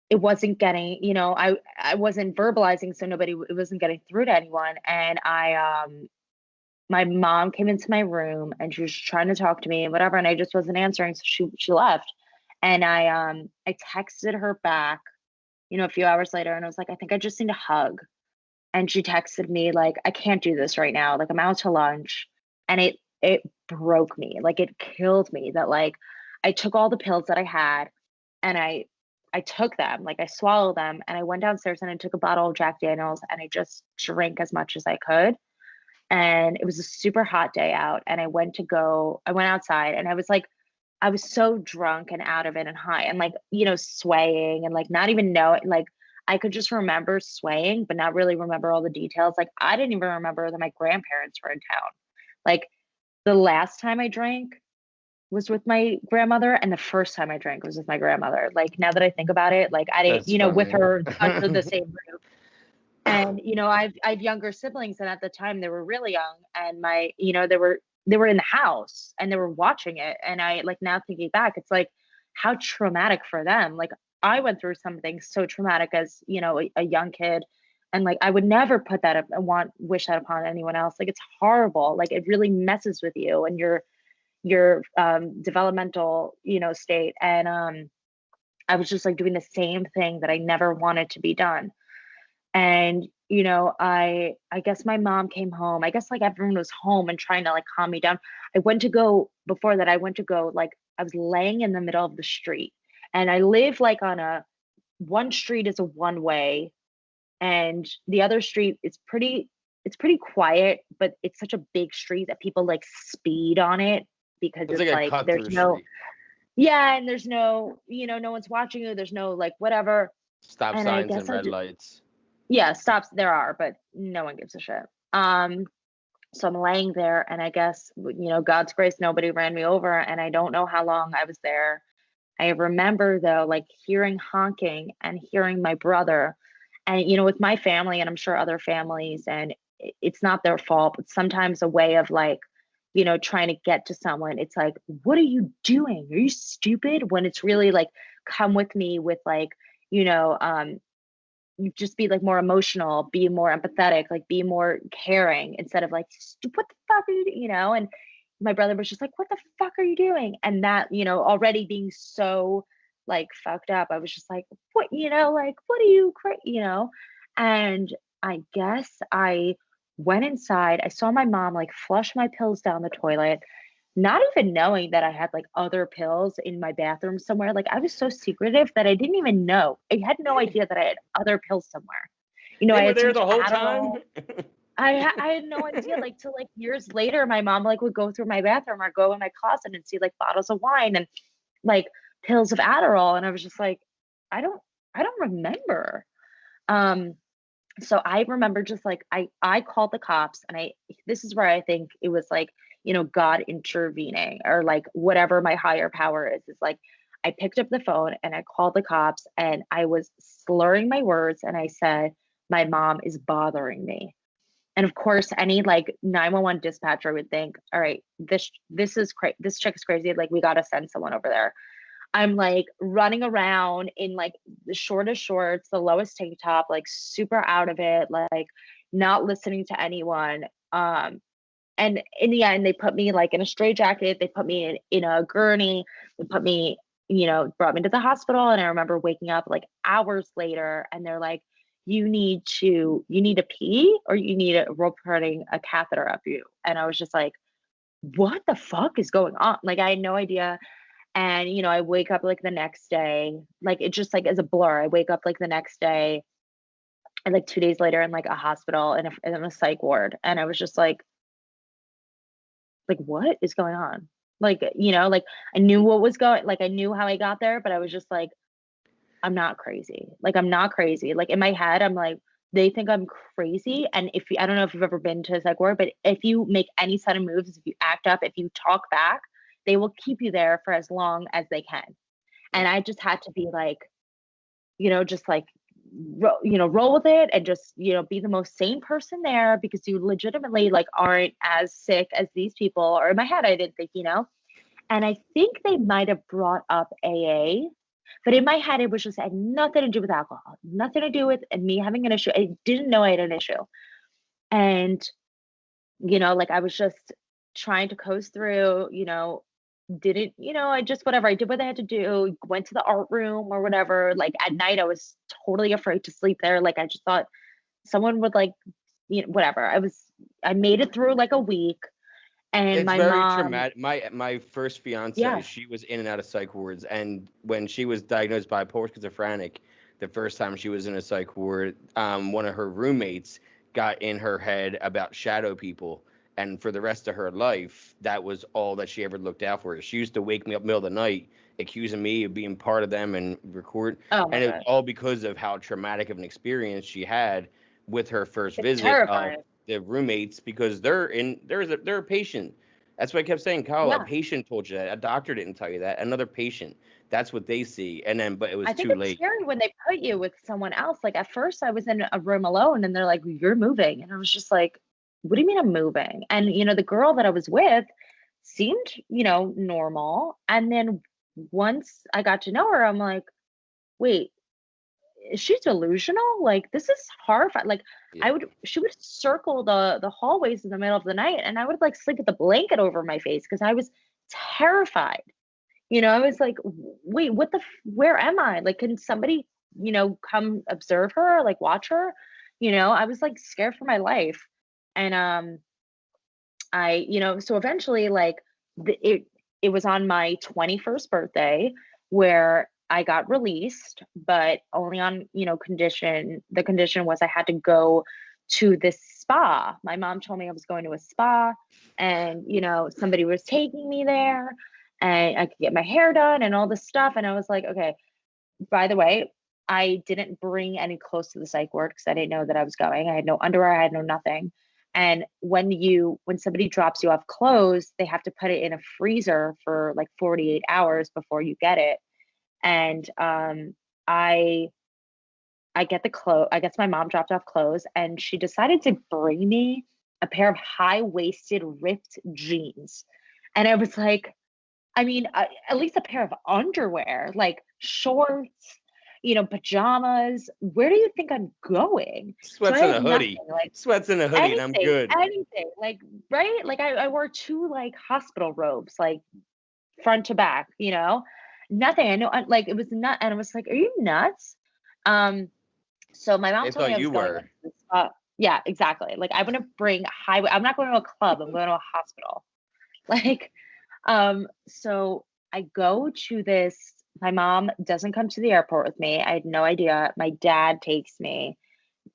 it wasn't getting, I wasn't verbalizing. So it wasn't getting through to anyone. And my mom came into my room and she was trying to talk to me and whatever. And I just wasn't answering. So she left. And I texted her back, a few hours later, and I was like, I think I just need a hug. And she texted me like, I can't do this right now. Like I'm out to lunch. And it broke me. Like it killed me that like I took all the pills that I had and I took them, like I swallowed them and I went downstairs and I took a bottle of Jack Daniels and I just drank as much as I could. And it was a super hot day out and I went outside and I was so drunk and out of it and high and like, swaying and like not even know it. Like I could just remember swaying, but not really remember all the details. Like I didn't even remember that my grandparents were in town. Like the last time I drank was with my grandmother, and the first time I drank was with my grandmother. Like now that I think about it, like I didn't, That's with funny. her under the same roof. And I've younger siblings, and at the time they were really young, and they were in the house and they were watching it. And I like now thinking back, it's like how traumatic for them. Like I went through something so traumatic as a young kid, and like I would never put that up and wish that upon anyone else. Like it's horrible. Like it really messes with you and your developmental state. And I was just like doing the same thing that I never wanted to be done. And, I guess my mom came home. I guess like everyone was home and trying to like calm me down. Before that, I went to go, like, I was laying in the middle of the street, and I live like on one street is a one way, and the other street is it's pretty quiet, but it's such a big street that people like speed on it because It's it's like a like cut there's through no, street. yeah, and there's no, no one's watching you, there's no like whatever. Stop And I signs guess and red lights. yeah, stops there are, but no one gives a shit. Um, so I'm laying there, and I guess, God's grace, nobody ran me over, and I don't know how long I was there. I remember though, like hearing honking and hearing my brother, and with my family, and I'm sure other families, and it's not their fault, but sometimes a way of like, trying to get to someone. It's like, what are you doing? Are you stupid? When it's really like, come with me with like, you know, um, you just be like more emotional, be more empathetic, like be more caring instead of like, what the fuck are you doing? And my brother was just like, what the fuck are you doing? And that, already being so like fucked up, I was just like, what, like, what are you, And I guess I went inside. I saw my mom like flush my pills down the toilet, not even knowing that I had like other pills in my bathroom somewhere. Like I was so secretive that I didn't even know. I had no idea that I had other pills somewhere. They I were had so there much the whole Adderall. time. I had no idea. Like till like years later, my mom like would go through my bathroom or go in my closet and see like bottles of wine and like pills of Adderall, and I was just like, I don't I don't remember. Um, so I remember just like I called the cops, and I this is where I think it was like, God intervening, or like whatever my higher power is like, I picked up the phone and I called the cops, and I was slurring my words, and I said, my mom is bothering me. And of course, any like 911 dispatcher would think, all right, this chick is crazy, like we got to send someone over there. I'm like running around in like the shortest shorts, the lowest tank top, like super out of it, like not listening to anyone. And in the end, they put me like in a straitjacket. They put me in a gurney. They put me, brought me to the hospital. And I remember waking up like hours later, and they're like, you need a pee, or you need a rope running a catheter up you. And I was just like, what the fuck is going on? Like I had no idea. And, I wake up like the next day, like it just like as a blur. I wake up like the next day, and like 2 days later in like a hospital in a psych ward. And I was just like, what is going on? Like, like I knew what was going, like I knew how I got there, but I was just like, I'm not crazy. Like I'm not crazy. Like in my head, I'm like, they think I'm crazy. And I don't know if you've ever been to a psych ward, but if you make any sudden moves, if you act up, if you talk back, they will keep you there for as long as they can. And I just had to be like, just like, roll with it, and just, be the most sane person there, because you legitimately like aren't as sick as these people. Or in my head, I didn't think, and I think they might have brought up AA, but in my head, it was just had nothing to do with alcohol, nothing to do with me having an issue. I didn't know I had an issue. And, like I was just trying to coast through, didn't, I just, whatever, I did what I had to do, went to the art room or whatever. Like at night, I was totally afraid to sleep there. Like I just thought someone would like, whatever. I made it through like a week, and It's my very mom, traumatic. My first fiance, yeah, she was in and out of psych wards, and when she was diagnosed bipolar schizophrenic, the first time she was in a psych ward, one of her roommates got in her head about shadow people, and for the rest of her life, that was all that she ever looked out for. She used to wake me up middle of the night, accusing me of being part of them and record, oh my and it was God, all because of how traumatic of an experience she had with her first it's visit of terrifying. the roommates, because they're a patient. That's what I kept saying, Kyle. A Yeah. patient told you that. A doctor didn't tell you that. Another patient. That's what they see. And then, but it was I think too it's late. scary when they put you with someone else. Like at first I was in a room alone, and they're like, you're moving. And I was just like, what do you mean I'm moving? And, the girl that I was with seemed, normal. And then once I got to know her, I'm like, wait, is she delusional? Like this is horrifying. Like Yeah. she would circle the hallways in the middle of the night, and I would like sleep with a blanket over my face because I was terrified. I was like, wait, where am I? Like, can somebody, come observe her, like watch her? I was like scared for my life. And so eventually, like, the, it was on my 21st birthday where I got released, but only on, condition. The condition was I had to go to this spa. My mom told me I was going to a spa, and, somebody was taking me there, and I could get my hair done and all this stuff. And I was like, okay, by the way, I didn't bring any clothes to the psych ward because I didn't know that I was going. I had no underwear, I had no nothing. And when somebody drops you off clothes, they have to put it in a freezer for like 48 hours before you get it. And I I get the clothes. I guess my mom dropped off clothes, and she decided to bring me a pair of high-waisted ripped jeans. And I was like, I mean, at least a pair of underwear, like shorts, pajamas. Where do you think I'm going? So I Sweats and had a nothing, hoodie. like Sweats and a hoodie, and I'm anything, good. anything, like, right? Like I wore two like hospital robes, like front to back, nothing. I know, like it was not, and I was like, are you nuts? So my mom They told me thought I was you going were. into this, yeah, exactly. Like I wouldn't bring highway. I'm not going to a club. I'm going to a hospital. Like, so I go to this. My mom doesn't come to the airport with me. I had no idea. My dad takes me.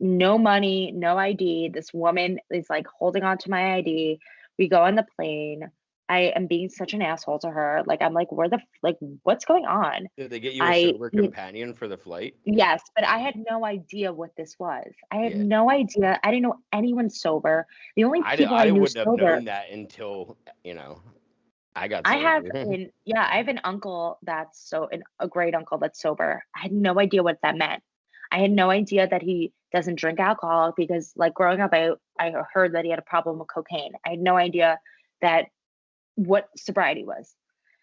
No money, no ID. This woman is like holding on to my ID. We go on the plane. I am being such an asshole to her. Like I'm like, like, what's going on? Did they get you a I sober companion for the flight? Yes, but I had no idea what this was. I had Yeah. no idea. I didn't know anyone sober. The only people I I knew wouldn't have sober, known that until, I got I have sober. an yeah, I have an uncle that's a great uncle that's sober. I had no idea what that meant. I had no idea that he doesn't drink alcohol because, like, growing up, I heard that he had a problem with cocaine. I had no idea that what sobriety was.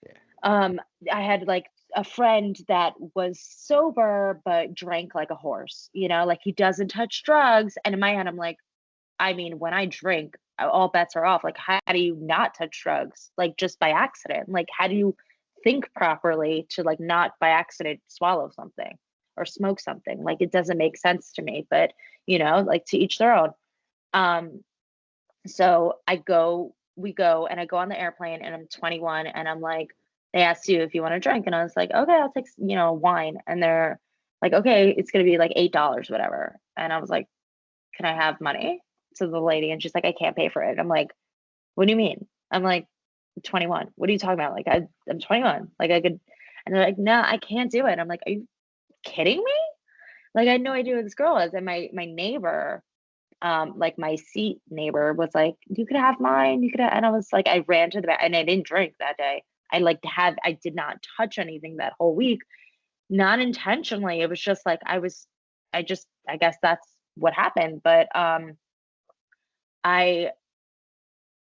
Yeah. Um, I had like a friend that was sober but drank like a horse, like he doesn't touch drugs. And in my head, I'm like, I mean, when I drink, all bets are off. Like, how do you not touch drugs? Like, just by accident? Like, how do you think properly to like not by accident swallow something or smoke something? Like, it doesn't make sense to me, but like to each their own. Um, so we go, and I go on the airplane, and I'm 21, and I'm like, they asked you if you want to drink, and I was like, okay, I'll take, wine. And they're like, okay, it's gonna be like $8, whatever. And I was like, can I have money? To the lady, and she's like, I can't pay for it. I'm like, what do you mean? I'm like, 21. What are you talking about? Like, I'm 21. Like, I could. And they're like, no, I can't do it. I'm like, are you kidding me? Like, I had no idea who this girl is. And my neighbor, like my seat neighbor was like, you could have mine. You could have, and I was like, I ran to the back, and I didn't drink that day. I did not touch anything that whole week, not intentionally. It was just like, I guess that's what happened. But I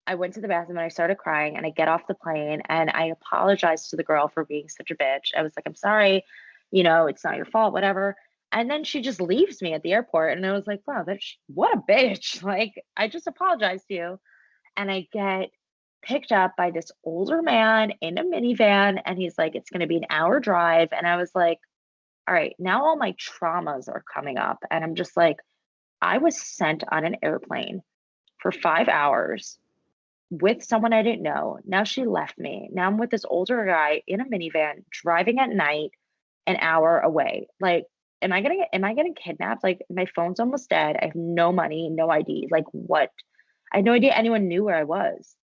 I went to the bathroom and I started crying, and I get off the plane and I apologized to the girl for being such a bitch. I was like, I'm sorry, it's not your fault, whatever. And then she just leaves me at the airport, and I was like, wow, what a bitch. Like, I just apologized to you. And I get picked up by this older man in a minivan, and he's like, it's going to be an hour drive. And I was like, all right, now all my traumas are coming up. And I'm just like, I was sent on an airplane for 5 hours with someone I didn't know. Now she left me. Now I'm with this older guy in a minivan driving at night an hour away. Like, am I getting kidnapped? Like, my phone's almost dead. I have no money, no ID. Like, what? I had no idea anyone knew where I was.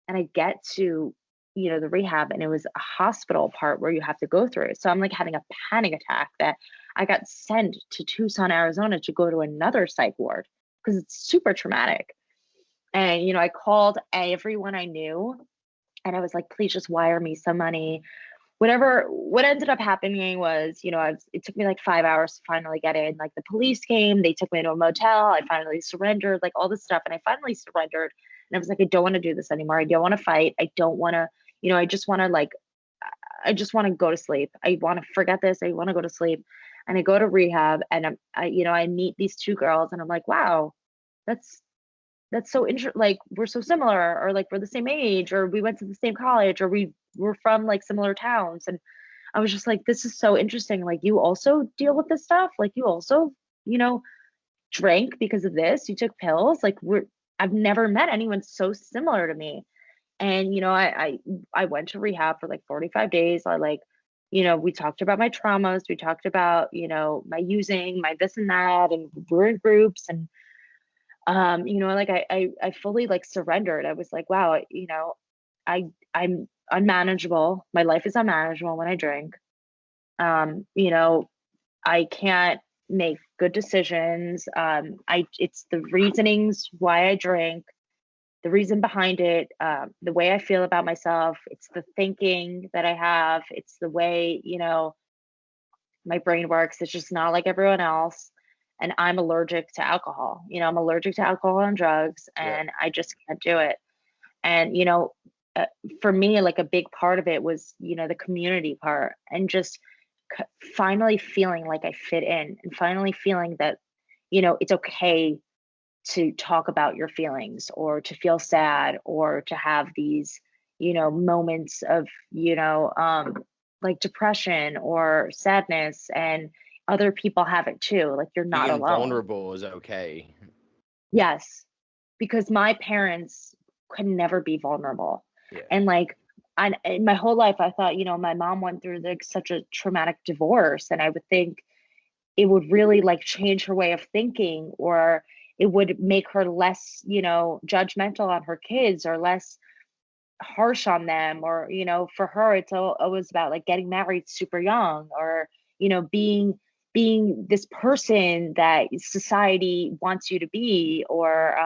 And I get to, the rehab, and it was a hospital part where you have to go through. So I'm like having a panic attack that I got sent to Tucson, Arizona to go to another psych ward because it's super traumatic. And, I called everyone I knew, and I was like, please just wire me some money. What ended up happening was, it took me like 5 hours to finally get in. Like, the police came, they took me to a motel. I finally surrendered, like all this stuff. And I finally surrendered. And I was like, I don't want to do this anymore. I don't want to fight. I don't want to, I just want to I just want to go to sleep. I want to forget this. I want to go to sleep. And I go to rehab, and I meet these two girls, and I'm like, wow, that's so interesting. Like, we're so similar, or like we're the same age, or we went to the same college, or we were from like similar towns. And I was just like, this is so interesting. Like, you also deal with this stuff. Like, you also, you know, drank because of this? You took pills? Like, I've never met anyone so similar to me. And, I went to rehab for like 45 days. I like, we talked about my traumas. We talked about, my using, my this and that, and we're in groups. And, like I fully like surrendered. I was like, wow, I'm unmanageable. My life is unmanageable when I drink. Um, you know, I can't make good decisions. It's the reasonings why I drink, the reason behind it, the way I feel about myself. It's the thinking that I have. It's the way, my brain works. It's just not like everyone else. And I'm allergic to alcohol. I'm allergic to alcohol and drugs, Yeah. and I just can't do it. And, uh, for me, like a big part of it was, the community part, and just finally feeling like I fit in, and finally feeling that, it's okay to talk about your feelings, or to feel sad, or to have these, moments of, like depression or sadness, and other people have it too. Like, you're not Being alone. vulnerable is okay. Yes, because my parents could never be vulnerable. Yeah. And like, in my whole life, I thought, my mom went through like such a traumatic divorce, and I would think it would really like change her way of thinking, or it would make her less, judgmental on her kids, or less harsh on them, or for her it's always about like getting married super young, or being this person that society wants you to be, or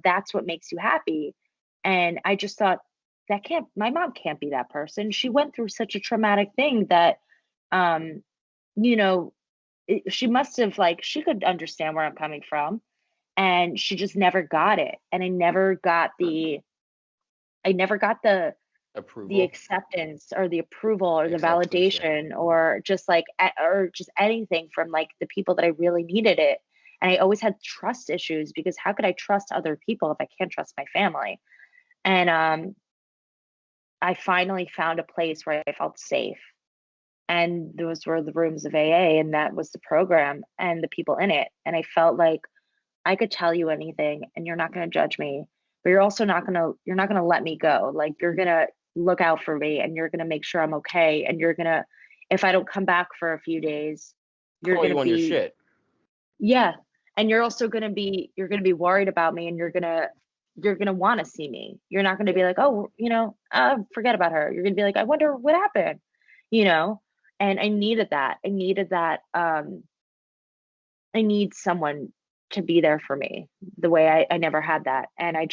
that's what makes you happy. And I just thought, that can't my mom can't be that person. She went through such a traumatic thing that um you know she must have, like, she could understand where I'm coming from, and she just never got it. And I never got the Approval. acceptance, or the approval, or the Acceptance. Yeah. validation, or just like or just anything from like the people that I really needed it. And I always had trust issues, because how could I trust other people if I can't trust my family? And I finally found a place where I felt safe. And those were the rooms of AA, and that was the program and the people in it. And I felt like I could tell you anything, and you're not going to judge me, but you're not going to let me go. Like, you're going to look out for me, and you're going to make sure I'm okay. And you're going to, if I don't come back for a few days, you're Call going to you on your be, shit. yeah. And you're going to be worried about me, and you're going to want to see me. You're not going to Yeah. be like, oh, forget about her. You're going to be like, I wonder what happened, you know? And I needed that. I need someone to be there for me the way I never had that. And I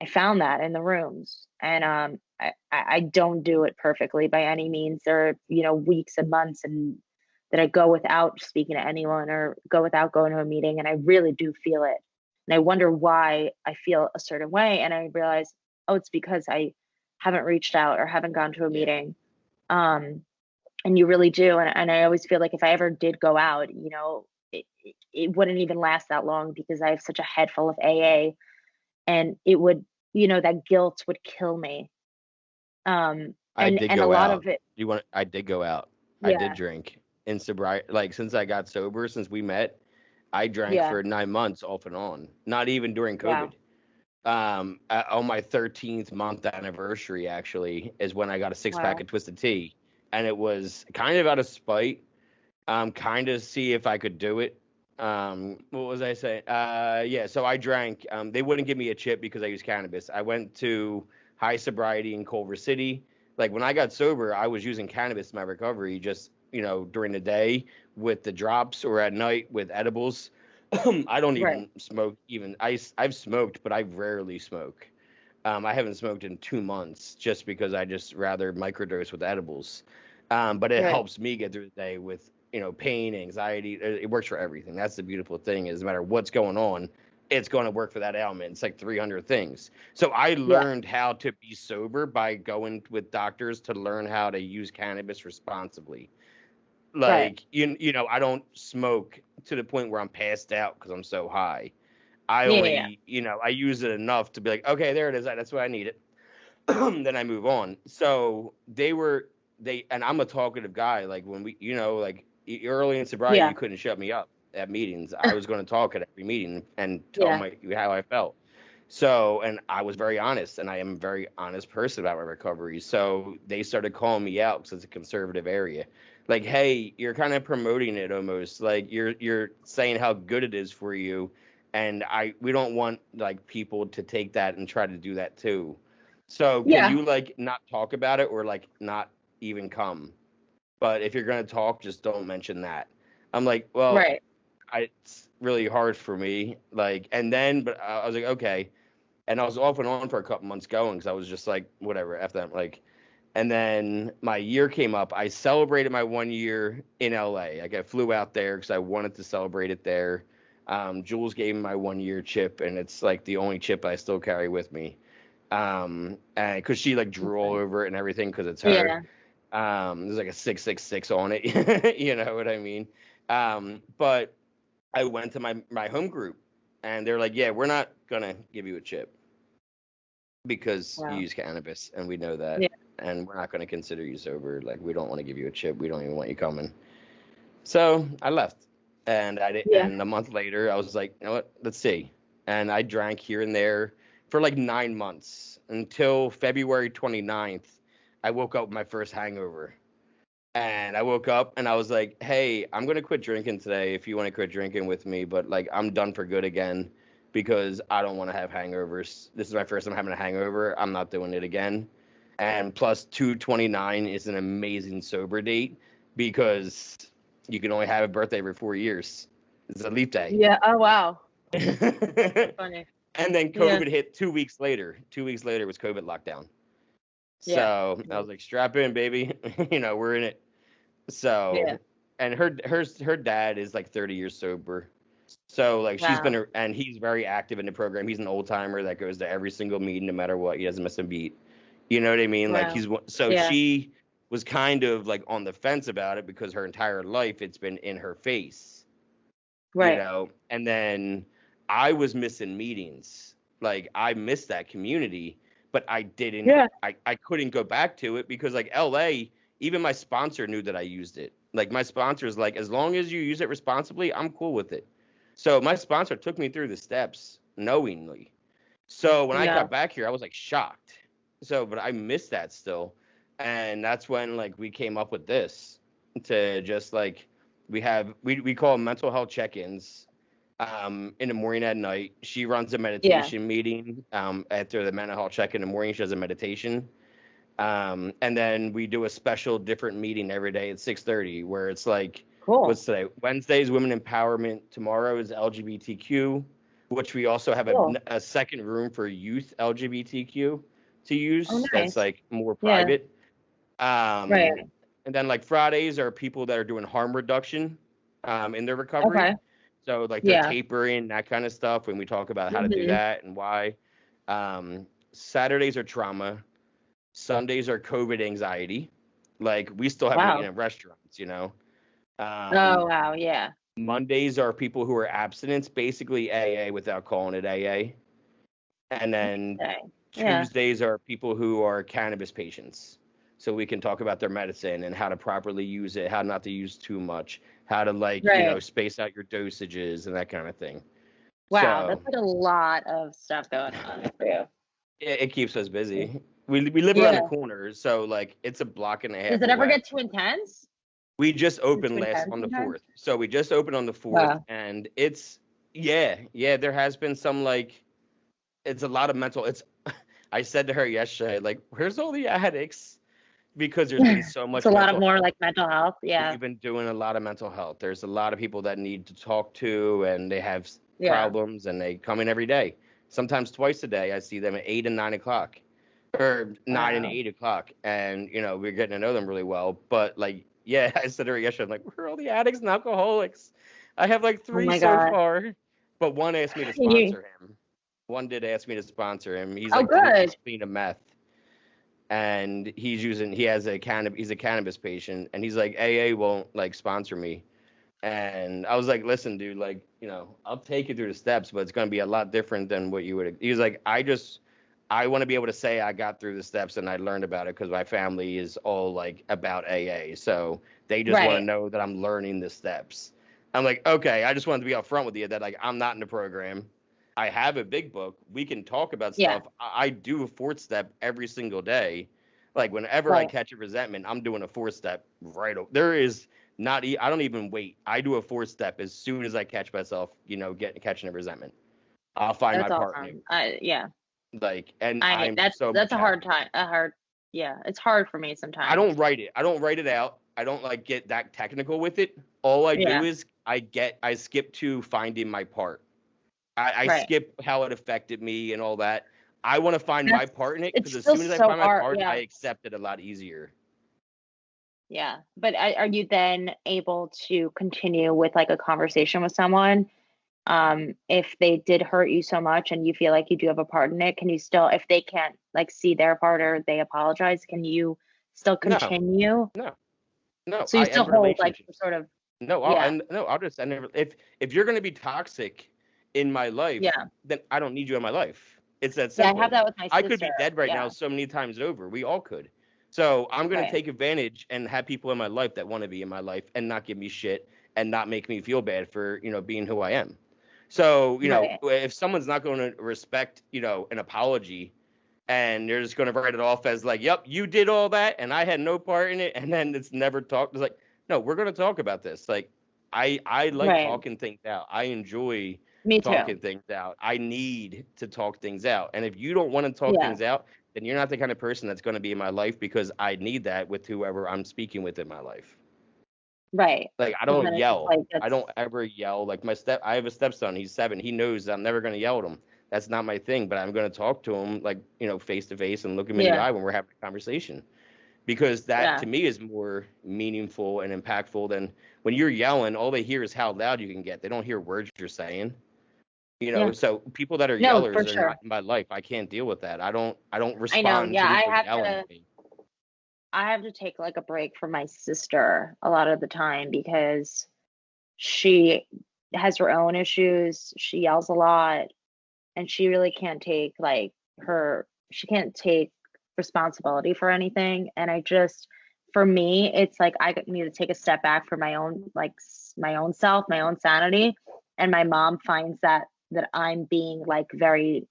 found that in the rooms. And I don't do it perfectly by any means. There are, weeks and months and that I go without speaking to anyone, or go without going to a meeting. And I really do feel it. And I wonder why I feel a certain way. And I realize, oh, it's because I haven't reached out, or haven't gone to a Yeah. meeting. Um, and you really do. And I always feel like if I ever did go out, it wouldn't even last that long, because I have such a head full of AA, and it would, that guilt would kill me. I did And a go lot out. of it, I did go out. I did yeah, drink in sobriety. Like, since I got sober, since we met, I drank yeah, for 9 months off and on. Not even during wow, COVID. On my 13th month anniversary, actually, is when I got a six pack wow, of Twisted Tea, and it was kind of out of spite. Kind of see if I could do it. What was I saying? Yeah. So I drank. They wouldn't give me a chip because I used cannabis. I went to high sobriety in Culver City. Like, when I got sober, I was using cannabis in my recovery, just during the day with the drops, or at night with edibles. I don't right, even smoke. Even I've smoked, but I rarely smoke. I haven't smoked in 2 months, just because I just rather microdose with edibles. But it right, helps me get through the day with pain, anxiety. It works for everything. That's the beautiful thing, is no matter what's going on, it's going to work for that ailment. It's like 300 things. So I yeah, learned how to be sober by going with doctors to learn how to use cannabis responsibly. right, Like, I don't smoke to the point where I'm passed out because I'm so high. I yeah, yeah, only, I use it enough to be like, okay, there it is. That's what I need it. Then I move on. So and I'm a talkative guy. Like, when like, early in sobriety, yeah, you couldn't shut me up. at meetings. I was going to talk at every meeting and tell Yeah. my how I felt. So, and I was very honest, and I am a very honest person about my recovery. So they started calling me out because it's a conservative area. Like, hey, you're kind of promoting it almost. Like you're saying how good it is for you, and we don't want like people to take that and try to do that too. So can Yeah. you like not talk about it or like not even come? But if you're gonna talk, just don't mention that. I'm like, well, Right. it's really hard for me. Like, and then, but I was like, okay. And I was off and on for a couple months going because I was just like, whatever, F them. Like, and then my year came up. I celebrated my 1 year in LA. Like, I flew out there because I wanted to celebrate it there. Jules gave me my 1 year chip, and it's like the only chip I still carry with me. And because she like drew all Okay. over it and everything because it's her. Yeah. There's like a 666 on it. You know what I mean? But I went to my home group, and they're like, yeah, we're not gonna give you a chip because you Wow. use cannabis, and we know that, Yeah. and we're not going to consider you sober. Like, we don't want to give you a chip. We don't even want you coming. So I left, and I did. Yeah. And a month later, I was like, you know what? Let's see. And I drank here and there for like 9 months until February 29th. I woke up with my first hangover. And I woke up and I was like, hey, I'm going to quit drinking today if you want to quit drinking with me. But like, I'm done for good again because I don't want to have hangovers. This is my first time having a hangover. I'm not doing it again. And plus 229 is an amazing sober date because you can only have a birthday every 4 years. It's a leap day. Yeah. Oh wow. So And funny. then Yeah. COVID hit 2 weeks later. 2 weeks later was COVID lockdown. Yeah. So I was like, strap in, baby. We're in it. Yeah. So, and her dad is like 30 years sober. So like she's Wow. been, and he's very active in the program. He's an old timer that goes to every single meeting, no matter what. He doesn't miss a beat. You know what I mean? Like Wow. so Yeah. she was kind of like on the fence about it because her entire life it's been in her face, Right. and then I was missing meetings. Like I missed that community, but I didn't, Yeah. I couldn't go back to it because like LA, even my sponsor knew that I used it. Like my sponsor's like, as long as you use it responsibly, I'm cool with it. So my sponsor took me through the steps knowingly. So when I Yeah. got back here, I was like shocked. So, but I missed that still. And that's when like we came up with this to just like we call them mental health check-ins in the morning at night. She runs a Yeah. meditation meeting after the mental health check in the morning. She does a meditation. And then we do a special different meeting every day at 6:30 where it's like, Cool. what's today? Wednesday is women empowerment. Tomorrow is LGBTQ, which we also have Cool. a second room for youth LGBTQ to Oh use. That's nice. like more Yeah. private. Right. And then like Fridays are people that are doing harm reduction in their recovery. Okay. So like they're Yeah. tapering, that kind of stuff. When we talk about how to do Mhm. that and why. Saturdays are trauma. Sundays are COVID anxiety. Like we still haven't eaten Wow. at restaurants. Oh Um, wow. Yeah. Mondays are people who are abstinence, basically AA without calling it AA. And then Interesting. Yeah. Tuesdays are people who are cannabis patients. So we can talk about their medicine and how to properly use it, how not to use too much, how to Right. space out your dosages and that kind of thing. Wow. So That's like a lot of stuff going on for you. it keeps us busy. We live around the Yeah. corner, so like it's a block and a Does half it ever away. get too intense? We just Is it opened too last intense on the sometimes? 4th. So we just opened on the 4th, Wow. and it's yeah, there has been some like it's a lot of mental it's I said to her yesterday, like, where's all the addicts? Because there's been so It's much a lot of mental more health. like mental health. Yeah. We've been doing a lot of mental health. There's a lot of people that need to talk to and they have Yeah. problems and they come in every day. Sometimes twice a day. I see them at 8 and 9 o'clock or 9 and Wow. 8 o'clock. And, we're getting to know them really well. But like, yeah, I said to her yesterday, I'm like, where are all the addicts and alcoholics? I have like Oh three my so God. far. But one asked me to You, sponsor him. One did ask me to sponsor him. He's oh, like 3 good. weeks clean of meth and he's a cannabis patient and he's like AA won't like sponsor me. And I was like, listen, dude, like, I'll take you through the steps, but it's going to be a lot different than what you would. He was like, I want to be able to say I got through the steps and I learned about it because my family is all like about AA. So they just want to Right. know that I'm learning the steps. I'm like, okay, I just wanted to be upfront with you that like I'm not in the program. I have a big book. We can talk about Yeah. stuff. I do a fourth step every single day. Like whenever I Right. catch a resentment, I'm doing a fourth step right. There is not. I don't even wait. I do a fourth step as soon as I catch myself. Catching a resentment. I'll find my That's partner. awesome. Yeah. Like, and I mean, I'm so that's much a hard happier. time. Yeah, it's hard for me I sometimes. don't write it. I don't write it out. I don't like get that technical with it. All I do Yeah. is I skip to finding my part. I Right. skip how it affected me and all that. I want to find my part in it It's because as still soon as I so find my hard. part, I Yeah. accept it a lot easier. Yeah. But are you then able to continue with like a conversation with someone? If they did hurt you so much and you feel like you do have a part in it, can you still, if they can't like see their part or they apologize, can you still No, continue? no, no. So you I still end hold like some relationships. sort of, No, I'll yeah, end. No, I'll just end. If you're gonna be toxic in my life, yeah. then I don't need you in my life. It's that Yeah, I have simple. that with my I could sister. be dead right now Yeah. so many times over. We all could. So I'm gonna Right. take advantage and have people in my life that want to be in my life and not give me shit and not make me feel bad for being who I am. So Right. if someone's not going to respect an apology and they're just going to write it off as like, yep, you did all that and I had no part in it, and then it's never talked. It's like, no, we're going to talk about this. Like, I like Right. talking things out. I enjoy Me too. talking things out. I need to talk things out. And if you don't want to talk Yeah. things out, then you're not the kind of person that's going to be in my life because I need that with whoever I'm speaking with in my life. Right. Like I Because don't then it's just yell. like I that's don't ever yell. Like I have a stepson. He's 7. He knows I'm never gonna yell at him. That's not my thing. But I'm gonna talk to him like face to face and look him in the yeah. eye when we're having a conversation because that Yeah. to me is more meaningful and impactful than when you're yelling. All they hear is how loud you can get. They don't hear words you're saying. Yeah. So people that are No, for yellers are not sure. in my life. I can't deal with that. I don't I know. respond Yeah, to people yelling at me. I have to take like a break from my sister a lot of the time because she has her own issues. She yells a lot and she really can't take like she can't take responsibility for anything. And for me, it's like I need to take a step back for my own, like my own self, my own sanity. And my mom finds that I'm being like very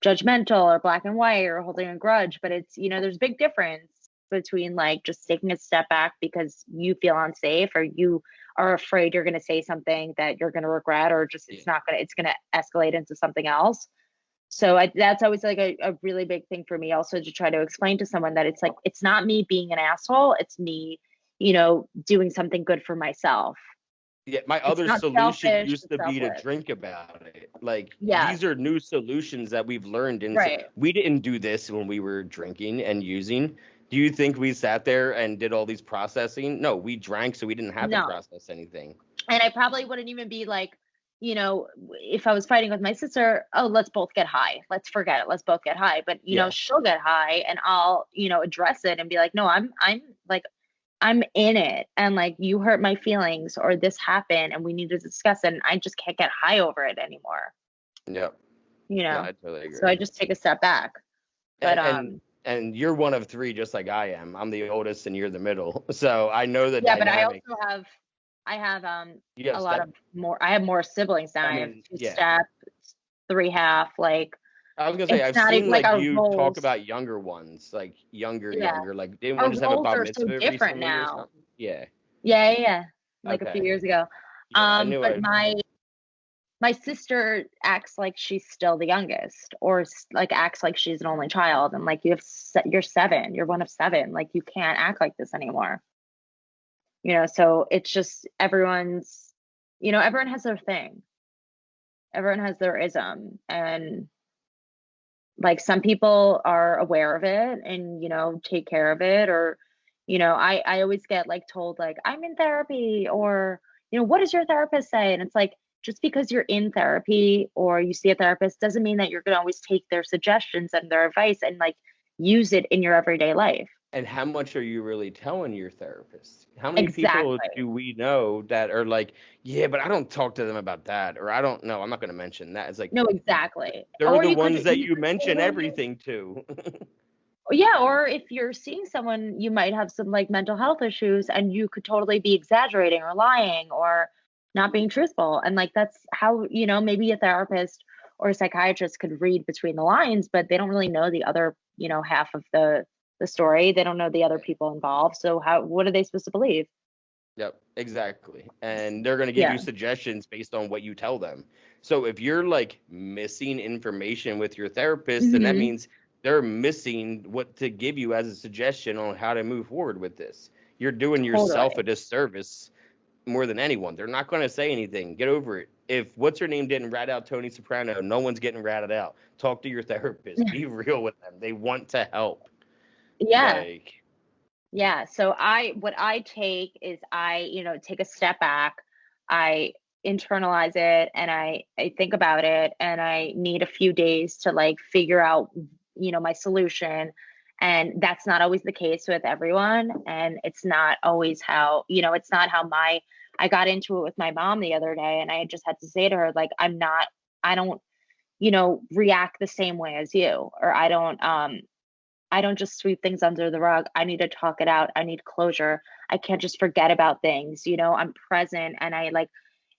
judgmental or black and white or holding a grudge, but there's a big difference between like just taking a step back because you feel unsafe or you are afraid you're going to say something that you're going to regret, or just Yeah. it's going to escalate into something else. So that's always like a really big thing for me also, to try to explain to someone that it's like it's not me being an asshole, it's me doing something good for myself. Yeah, my It's other not solution selfish, used it's to be to selfless. drink about it. Like Yes. these are new solutions that we've learned, and Right. we didn't do this when we were drinking and using. Do you think we sat there and did all these processing? No, we drank so we didn't have to No. process anything. And I probably wouldn't even be like, if I was fighting with my sister, oh, let's both get high. Let's forget it. Let's both get high. But Yeah, she'll get high and I'll, address it and be like, no, I'm like, I'm in it. And like, you hurt my feelings or this happened and we need to discuss it. And I just can't get high over it anymore, yeah. you No, know? I totally So I agree. just take a step back. But, And and and you're one of 3, just like I am. I'm the oldest, and you're the middle. So I know the yeah, but dynamic. I have, You have a lot step. of more, I have more siblings now. I I have mean, two yeah. step, three half, like, I was gonna say it's I've not even seen like like our you talk roles. about younger ones, like Yeah. younger. Like didn't Our one just have a roles bar are so mitzvah different recently or now. something? Yeah. Yeah, yeah, yeah. Like a few Okay. years ago. Yeah, I knew But I. my sister acts like she's still the youngest, or like acts like she's an only child, and like you're 7, you're one of 7, like you can't act like this anymore. So it's just everyone has their thing. Everyone has their ism, and like some people are aware of it and take care of it, or I always get like told like I'm in therapy, or what does your therapist say, and it's like, just because you're in therapy or you see a therapist doesn't mean that you're going to always take their suggestions and their advice and like use it in your everyday life. And how much are you really telling your therapist? How many people Exactly. do we know that are like, yeah, but I don't talk to them about that, or I don't know, I'm not going to mention that. It's like No, exactly. they're Or the you could ones that you you could mention totally, everything to. yeah, or if you're seeing someone, you might have some like mental health issues and you could totally be exaggerating or lying, or not being truthful. And like that's how, maybe a therapist or a psychiatrist could read between the lines, but they don't really know the other, half of the story. They don't know the other people involved. So what are they supposed to believe? Yep, exactly. And they're going to give you Yeah. suggestions based on what you tell them. So if you're like missing information with your therapist, then that Hmm. means they're missing what to give you as a suggestion on how to move forward with this. You're doing yourself a Totally. disservice more than anyone. They're not going to say anything. Get over it. If what's her name didn't rat out Tony Soprano, no one's getting ratted out. Talk to your therapist. Be real with them. They want to help. Yeah. Like, Yeah. So what I take is take a step back. I internalize it and I think about it and I need a few days to like figure out, my solution. And that's not always the case with everyone. And it's not always how, it's not how I got into it with my mom the other day. And I just had to say to her, like, I don't, react the same way as you, or I don't just sweep things under the rug. I need to talk it out. I need closure. I can't just forget about things. I'm present and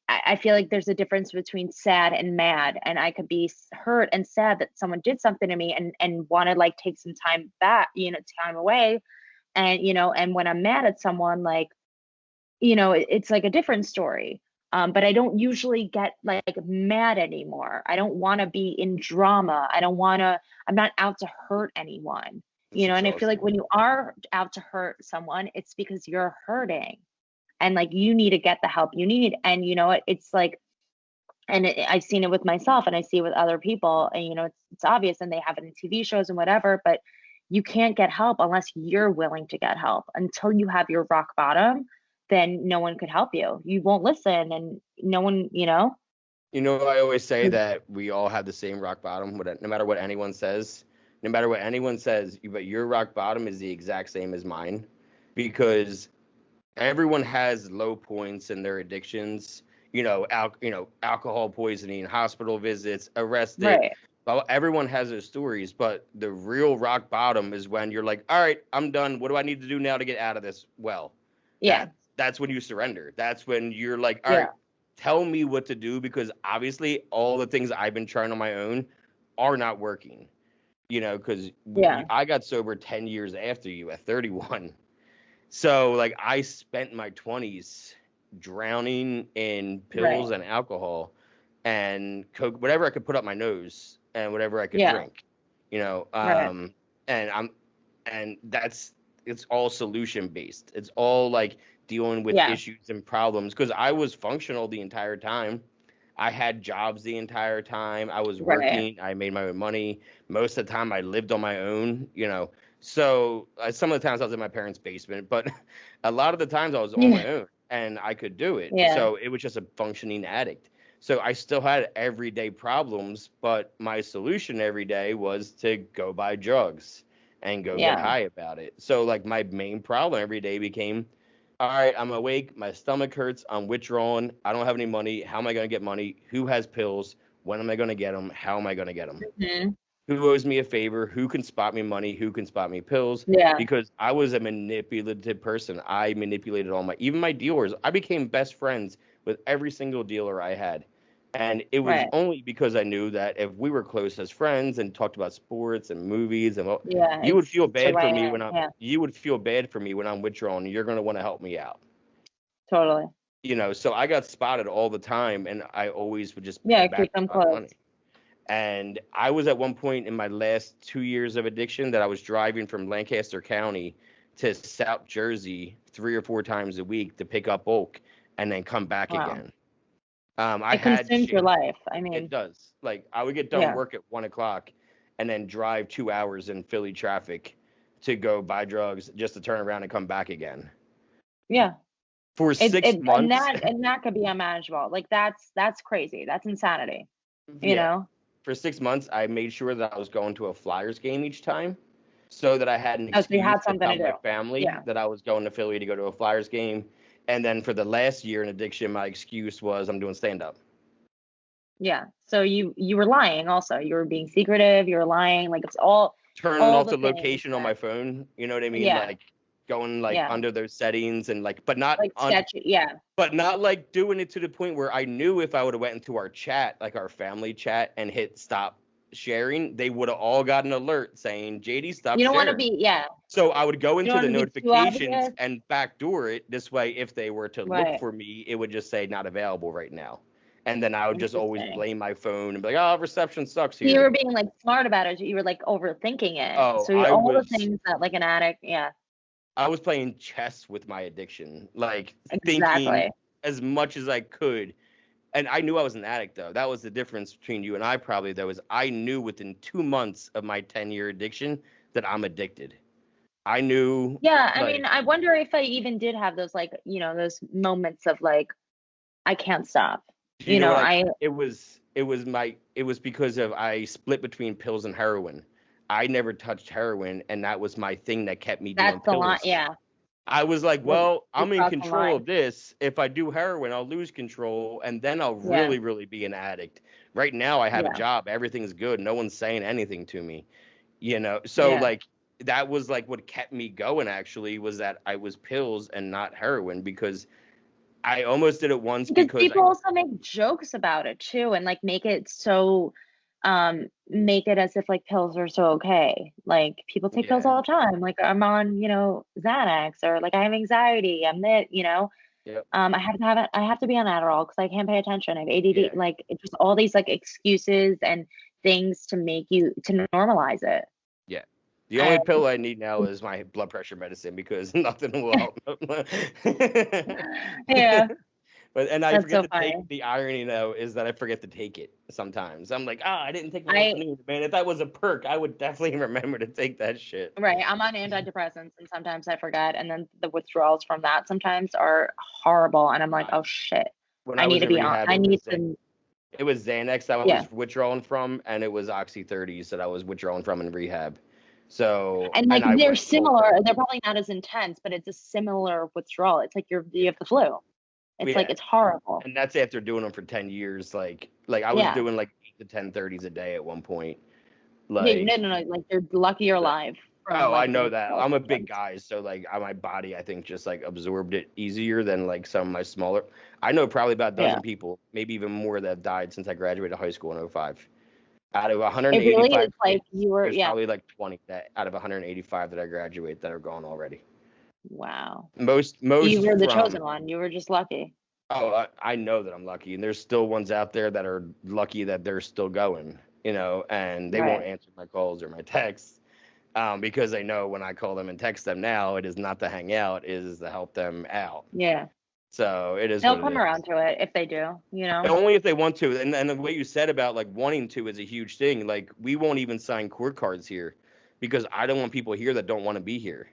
I feel like there's a difference between sad and mad. And I could be hurt and sad that someone did something to me and want to like take some time back, time away. And, and when I'm mad at someone, like, it's like a different story. But I don't usually get like mad anymore. I don't want to be in drama. I'm not out to hurt anyone, it's and I feel like exhausting. when you are out to hurt someone, it's because you're hurting and like you need to get the help you need. And it's like, and I've seen it with myself and I see it with other people and, it's obvious and they have it in TV shows and whatever, but you can't get help unless you're willing to get help. Until you have your rock bottom, then no one could help you. You won't listen and no one, I always say that we all have the same rock bottom, no matter what anyone says. No matter what anyone says, but your rock bottom is the exact same as mine, because everyone has low points in their addictions. Alcohol poisoning, hospital visits, arrested. right. Well, everyone has those stories, but the real rock bottom is when you're like, all right, I'm done. What do I need to do now to get out of this? Well, Yeah. that's when you surrender. That's when you're like, all right, Yeah. tell me what to do, because obviously all the things I've been trying on my own are not working. Because Yeah. I got sober 10 years after you at 31. So like I spent my 20s drowning in Right. pills and alcohol and coke, whatever I could put up my nose and whatever I could Yeah. drink. You know, Right. um and I'm and that's it's all solution based. It's all like dealing with Yeah. issues and problems, because I was functional the entire time. I had jobs the entire time. I was Right. working. I made my own money. Most of the time, I lived on my own. So some of the times I was in my parents' basement, but a lot of the times I was on Yeah. my own and I could do it. Yeah. So it was just a functioning addict. So I still had everyday problems, but my solution every day was to go buy drugs and go get Yeah. high about it. So like my main problem every day became, all right, I'm awake, my stomach hurts, I'm withdrawn, I don't have any money. How am I going to get money? Who has pills? When am I going to get them? How am I going to get them? Hmm. Who owes me a favor? Who can spot me money? Who can spot me pills? Yeah. Because I was a manipulative person. I manipulated even my dealers. I became best friends with every single dealer I had. And it was Right. only because I knew that if we were close as friends and talked about sports and movies and Yeah. you would feel It's the bad for right me hand. Yeah. you would feel bad for me when I'm withdrawn. You're going to want to help me out. Totally. So I got spotted all the time and I always would just Yeah. back Keep them my close. money. And I was at one point in my last 2 years of addiction that I was driving from Lancaster County to South Jersey 3 or 4 times a week to pick up bulk and then come back Wow. again. I It had consumes your shifts. life. I It mean, does. Like I would get done yeah. work at 1 o'clock and then drive 2 hours in Philly traffic to go buy drugs just to turn around and come back again. Yeah. For It, six it and months, that could be unmanageable. Like that's crazy. That's insanity. You yeah, know? for 6 months, I made sure that I was going to a Flyers game each time so that I had an Oh, so you excuse had to something to tell my do. family Yeah. that I was going to Philly to go to a Flyers game. And then for the last year in addiction, my excuse was I'm doing stand up. Yeah. So you were lying also. You were being secretive, you were lying, like it's Turning all off the the things location on that my phone, you know what I mean? yeah. Like, going like Yeah. under those settings and like, but not Like on, sketchy. Yeah. but not like doing it to the point where I knew if I would have went into our chat, like our family chat, and hit stop sharing, they would have all got an alert saying JD stop You don't want to sharing. be, yeah. So I would go You don't into want the to be too notifications obvious. and backdoor it. This way, if they were to look Right. for me, it would just say not available right now. And then I would just always Interesting. blame my phone and be like, oh, reception sucks You here. were being like smart about it. You were like overthinking it. Oh, So all the things that like an addict, yeah, I was playing chess with my addiction, like thinking exactly. as much as I could. And I knew I was an addict, though. That was the difference between you and I, probably, though, is I knew within 2 months of my 10-year addiction that I'm addicted. I knew, Yeah, I mean, like, I wonder if I even did have those like, those moments of like I can't stop. you know what I it was because of I split between pills and heroin. I never touched heroin, and that was my thing that kept me doing that's the line. pills. Yeah. I was like, Well, well, you I'm in crossed the control line. of this. If I do heroin, I'll lose control, and then I'll Yeah. really, really be an addict. Right now, I have a Yeah. job. Everything's good. No one's saying anything to me, So, Yeah. like, that was, like, what kept me going, actually, was that I was pills and not heroin because I almost did it once Because because people also make jokes about it too and like make it so make it as if like pills are so okay. Like people take pills yeah, all the time. Like I'm on, Xanax or like I have anxiety. I'm that. yep, I have to have it. I have to be on Adderall because I can't pay attention. I have ADD. yeah, Like it's just all these like excuses and things to make you to normalize it. yeah. The only And pill I need now is my blood pressure medicine because nothing will help. yeah, But and I that's forget so to funny. take the irony though is that I forget to take it sometimes. I'm like, I didn't take my I afternoon, man. If that was a perk, I would definitely remember to take that shit. Right. I'm on antidepressants and sometimes I forget. And then the withdrawals from that sometimes are horrible. And I'm like, Uh, oh shit. when I I need was to in be on. rehab, I need to, It was Xanax that I yeah. was withdrawing from, and it was Oxy 30s that I was withdrawing from in rehab. So, And and like I they're went cold similar. turkey. They're probably not as intense, but it's a similar withdrawal. It's like you have the flu. It's like Yeah, it's horrible. and that's after doing them for 10 years. Like I was Yeah. doing like 8 to 10 30s a day at one point. Yeah. No, Like, no, no. Like you're lucky you're alive from oh, I like the know that. withdrawal I'm a big symptoms. guy, so like my body, I think, just like absorbed it easier than like some of my smaller. I know probably about a Yeah. dozen people, maybe even more, that have died since I graduated high school in '05. Out of It really 185 is like kids, you were, there's yeah. probably like 20 that out of 185 that I graduate that are gone already. Wow. You Most were the from chosen one. You were just lucky. oh, I know that I'm lucky, and there's still ones out there that are lucky that they're still going, and they won't Right. answer my calls or my texts. Because they know when I call them and text them now, it is not to hang out, it is to help them out. Yeah. So it is They'll what it come is. around to it if they do. Only if they want to. And the way you said about like wanting to is a huge thing. Like we won't even sign court cards here because I don't want people here that don't want to be here.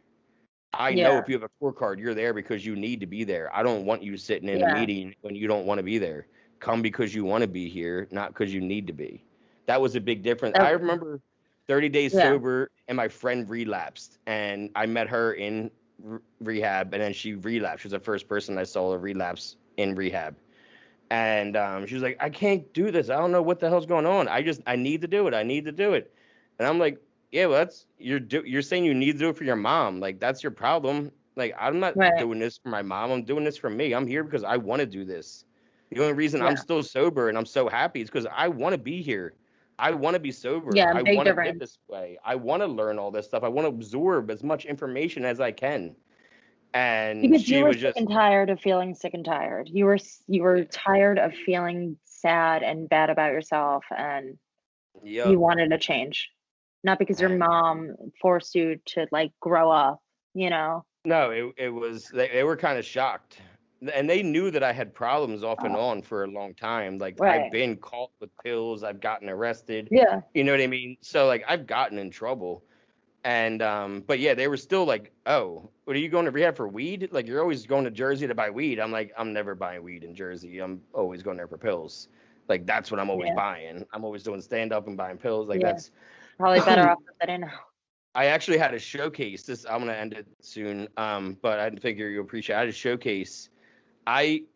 I know Yeah. if you have a court card, you're there because you need to be there. I don't want you sitting in a Yeah. meeting when you don't want to be there. Come because you want to be here, not because you need to be. That was a big difference. I Okay. remember 30 days Yeah. sober and my friend relapsed and I met her in rehab and then she relapsed. She was the first person I saw relapse in rehab. And she was like, I can't do this. I don't know what the hell's going on. I need to do it. I need to do it. And I'm like, yeah, well, you're saying you need to do it for your mom. Like that's your problem. Like I'm not Right. doing this for my mom. I'm doing this for me. I'm here because I want to do this. The only reason I'm Yeah. still sober and I'm so happy is because I want to be here. I want to be sober. Yeah. I Big want to live difference. this way. I want to learn all this stuff. I want to absorb as much information as I can. And Because you she were was sick just, and tired of feeling sick and tired. You were yeah, tired of feeling sad and bad about yourself, and you yep. wanted a change. Not because your And mom forced you to like grow up. no, it was they were kind of shocked. And they knew that I had problems off and Oh, on for a long time. Like I've right. been caught with pills, I've gotten arrested. Yeah. You know what I mean? So like I've gotten in trouble. And but yeah, they were still like, "Oh, what are you going to rehab for weed? Like you're always going to Jersey to buy weed." I'm like, "I'm never buying weed in Jersey. I'm always going there for pills. Like that's what I'm always Yeah. buying. I'm always doing stand up and buying pills. Like Yeah. that's Probably better off that I know. I actually had a showcase. I'm gonna end it soon. But I figure you appreciate. I had a showcase.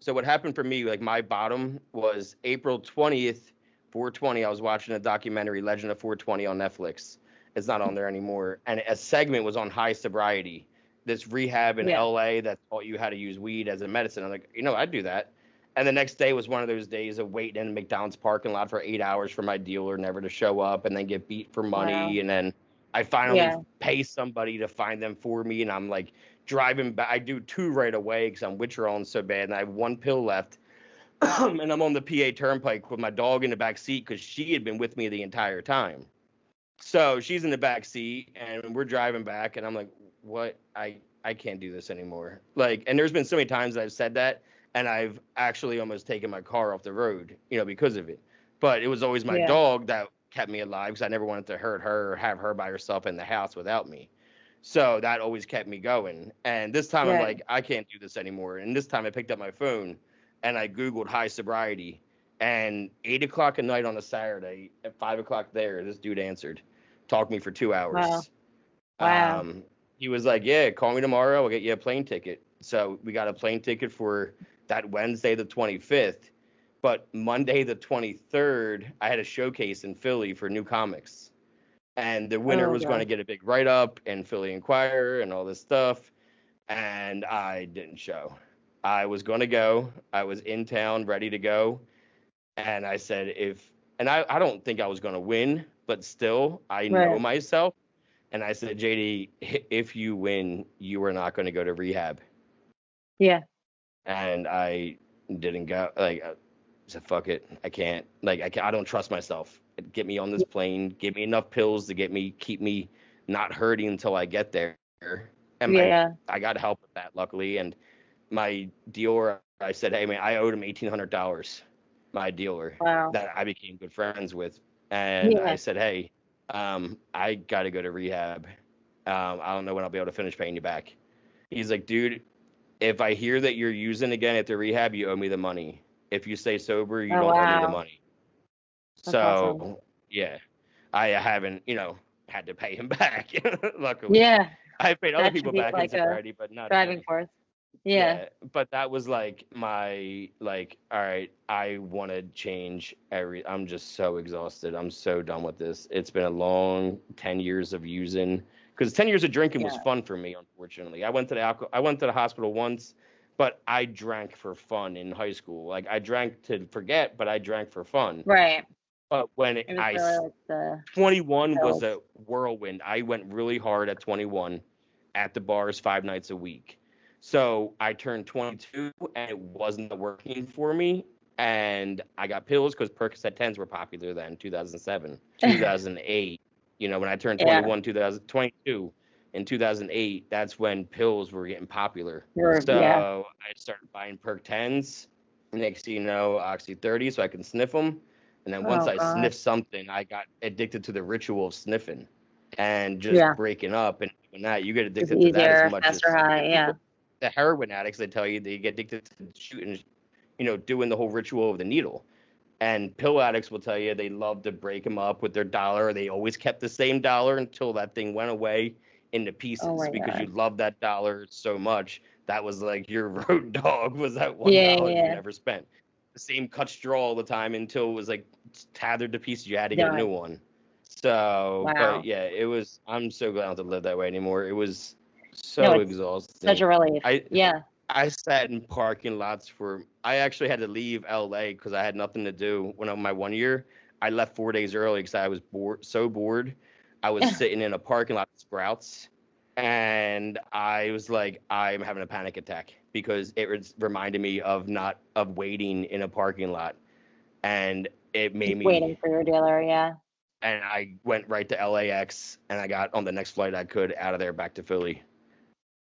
So what happened for me, like my bottom was April 20th, 420. I was watching a documentary, Legend of 420 on Netflix. It's not on there anymore. And a segment was on high sobriety. this rehab in Yeah. LA that taught you how to use weed as a medicine. I'm like, I'd do that. And the next day was one of those days of waiting in a McDonald's parking lot for 8 hours for my dealer never to show up, and then get beat for money. Wow. And then I finally Yeah. pay somebody to find them for me. And I'm like driving back. I do 2 right away because I'm withdrawing so bad. And I have 1 pill left. And I'm on the PA Turnpike with my dog in the back seat because she had been with me the entire time. So she's in the back seat and we're driving back, and I'm like, what? I can't do this anymore. Like, and there's been so many times that I've said that, and I've actually almost taken my car off the road, because of it. But it was always my Yeah. dog that kept me alive because I never wanted to hurt her or have her by herself in the house without me. So that always kept me going. And this time I'm Yeah. like, I can't do this anymore. And this time I picked up my phone and I Googled high sobriety. And 8 o'clock at night on a Saturday at 5 o'clock there, this dude answered, talked to me for 2 hours. Wow. Wow. He was like, yeah, call me tomorrow. I'll get you a plane ticket. So we got a plane ticket for that Wednesday, the 25th. But Monday, the 23rd, I had a showcase in Philly for new comics. And the winner Oh was going to God. get a big write-up in Philly Inquirer and all this stuff. And I didn't show. I was going to go. I was in town, ready to go. And I said, I don't think I was going to win, but still, I know Right. myself. And I said, JD, if you win, you are not going to go to rehab. Yeah. And I didn't go. Like, I said, fuck it. I can't. Like, I don't trust myself. Get me on this plane. Give me enough pills to keep me not hurting until I get there. And Yeah. I got help with that, luckily. And my dealer, I said, hey, man, I owed him $1,800. My dealer Wow. that I became good friends with. And I Yeah. said, hey, I got to go to rehab. I don't know when I'll be able to finish paying you back. He's like, dude, if I hear that you're using again at the rehab, you owe me the money. If you stay sober, you Oh don't owe me the wow. money. That's awesome. So, yeah, I haven't, had to pay him back, luckily. Yeah. I've paid other That should people be back in like a sobriety, but not driving him. force. Yeah. Yeah, but that was like all right, I want to change I'm just so exhausted. I'm so done with this. It's been a long 10 years of using, because 10 years of drinking was Yeah. fun for me, unfortunately. I went to the hospital once, but I drank for fun in high school. Like, I drank to forget, but I drank for fun. Right. But when It was really like the 21 was pills. a whirlwind. I went really hard at 21 at the bars 5 nights a week. So I turned 22 and it wasn't working for me. And I got pills because Percocet 10s were popular then, 2007, 2008. When I turned Yeah. 21, 2022, in 2008, that's when pills were getting popular. Yeah. So I started buying Perc 10s. Next thing you know, Oxy 30 so I can sniff them. And then once Oh I God. sniffed something, I got addicted to the ritual of sniffing and just Yeah. breaking up and doing that. You get It's addicted to that as easier, much as faster high. Yeah. the heroin addicts. They tell you they get addicted to shooting, doing the whole ritual of the needle. And pill addicts will tell you they love to break them up with their dollar. They always kept the same dollar until that thing went away into pieces Oh my because you God. love that dollar so much. That was like your road dog was that Yeah. $1 you Yeah. never spent. The same cut straw all the time until it was like tethered to pieces. You had to get a Done. new one. So, but Wow. yeah, I'm so glad I don't have to live that way anymore. It was No, so it's such exhausting. a relief. I Yeah. I sat in parking lots I actually had to leave LA because I had nothing to do my 1 year. I left 4 days early because I was so bored. I was sitting in a parking lot at Sprouts, and I was like, I'm having a panic attack because it reminded me of waiting in a parking lot, and it made Just me. waiting for your dealer. Yeah. And I went right to LAX, and I got on the next flight I could out of there back to Philly.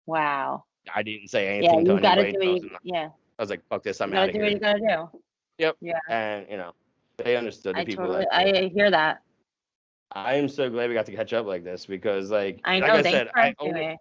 Wow. I didn't say Yeah. anything to You got to anybody. do it. Yeah. I was like, fuck this, You I'm got out to of do what you here. got to do. Yep. Yeah. And, they understood the people that did. I hear that. I am so glad we got to catch up like this because, like I like know. I Thanks said, for asking me.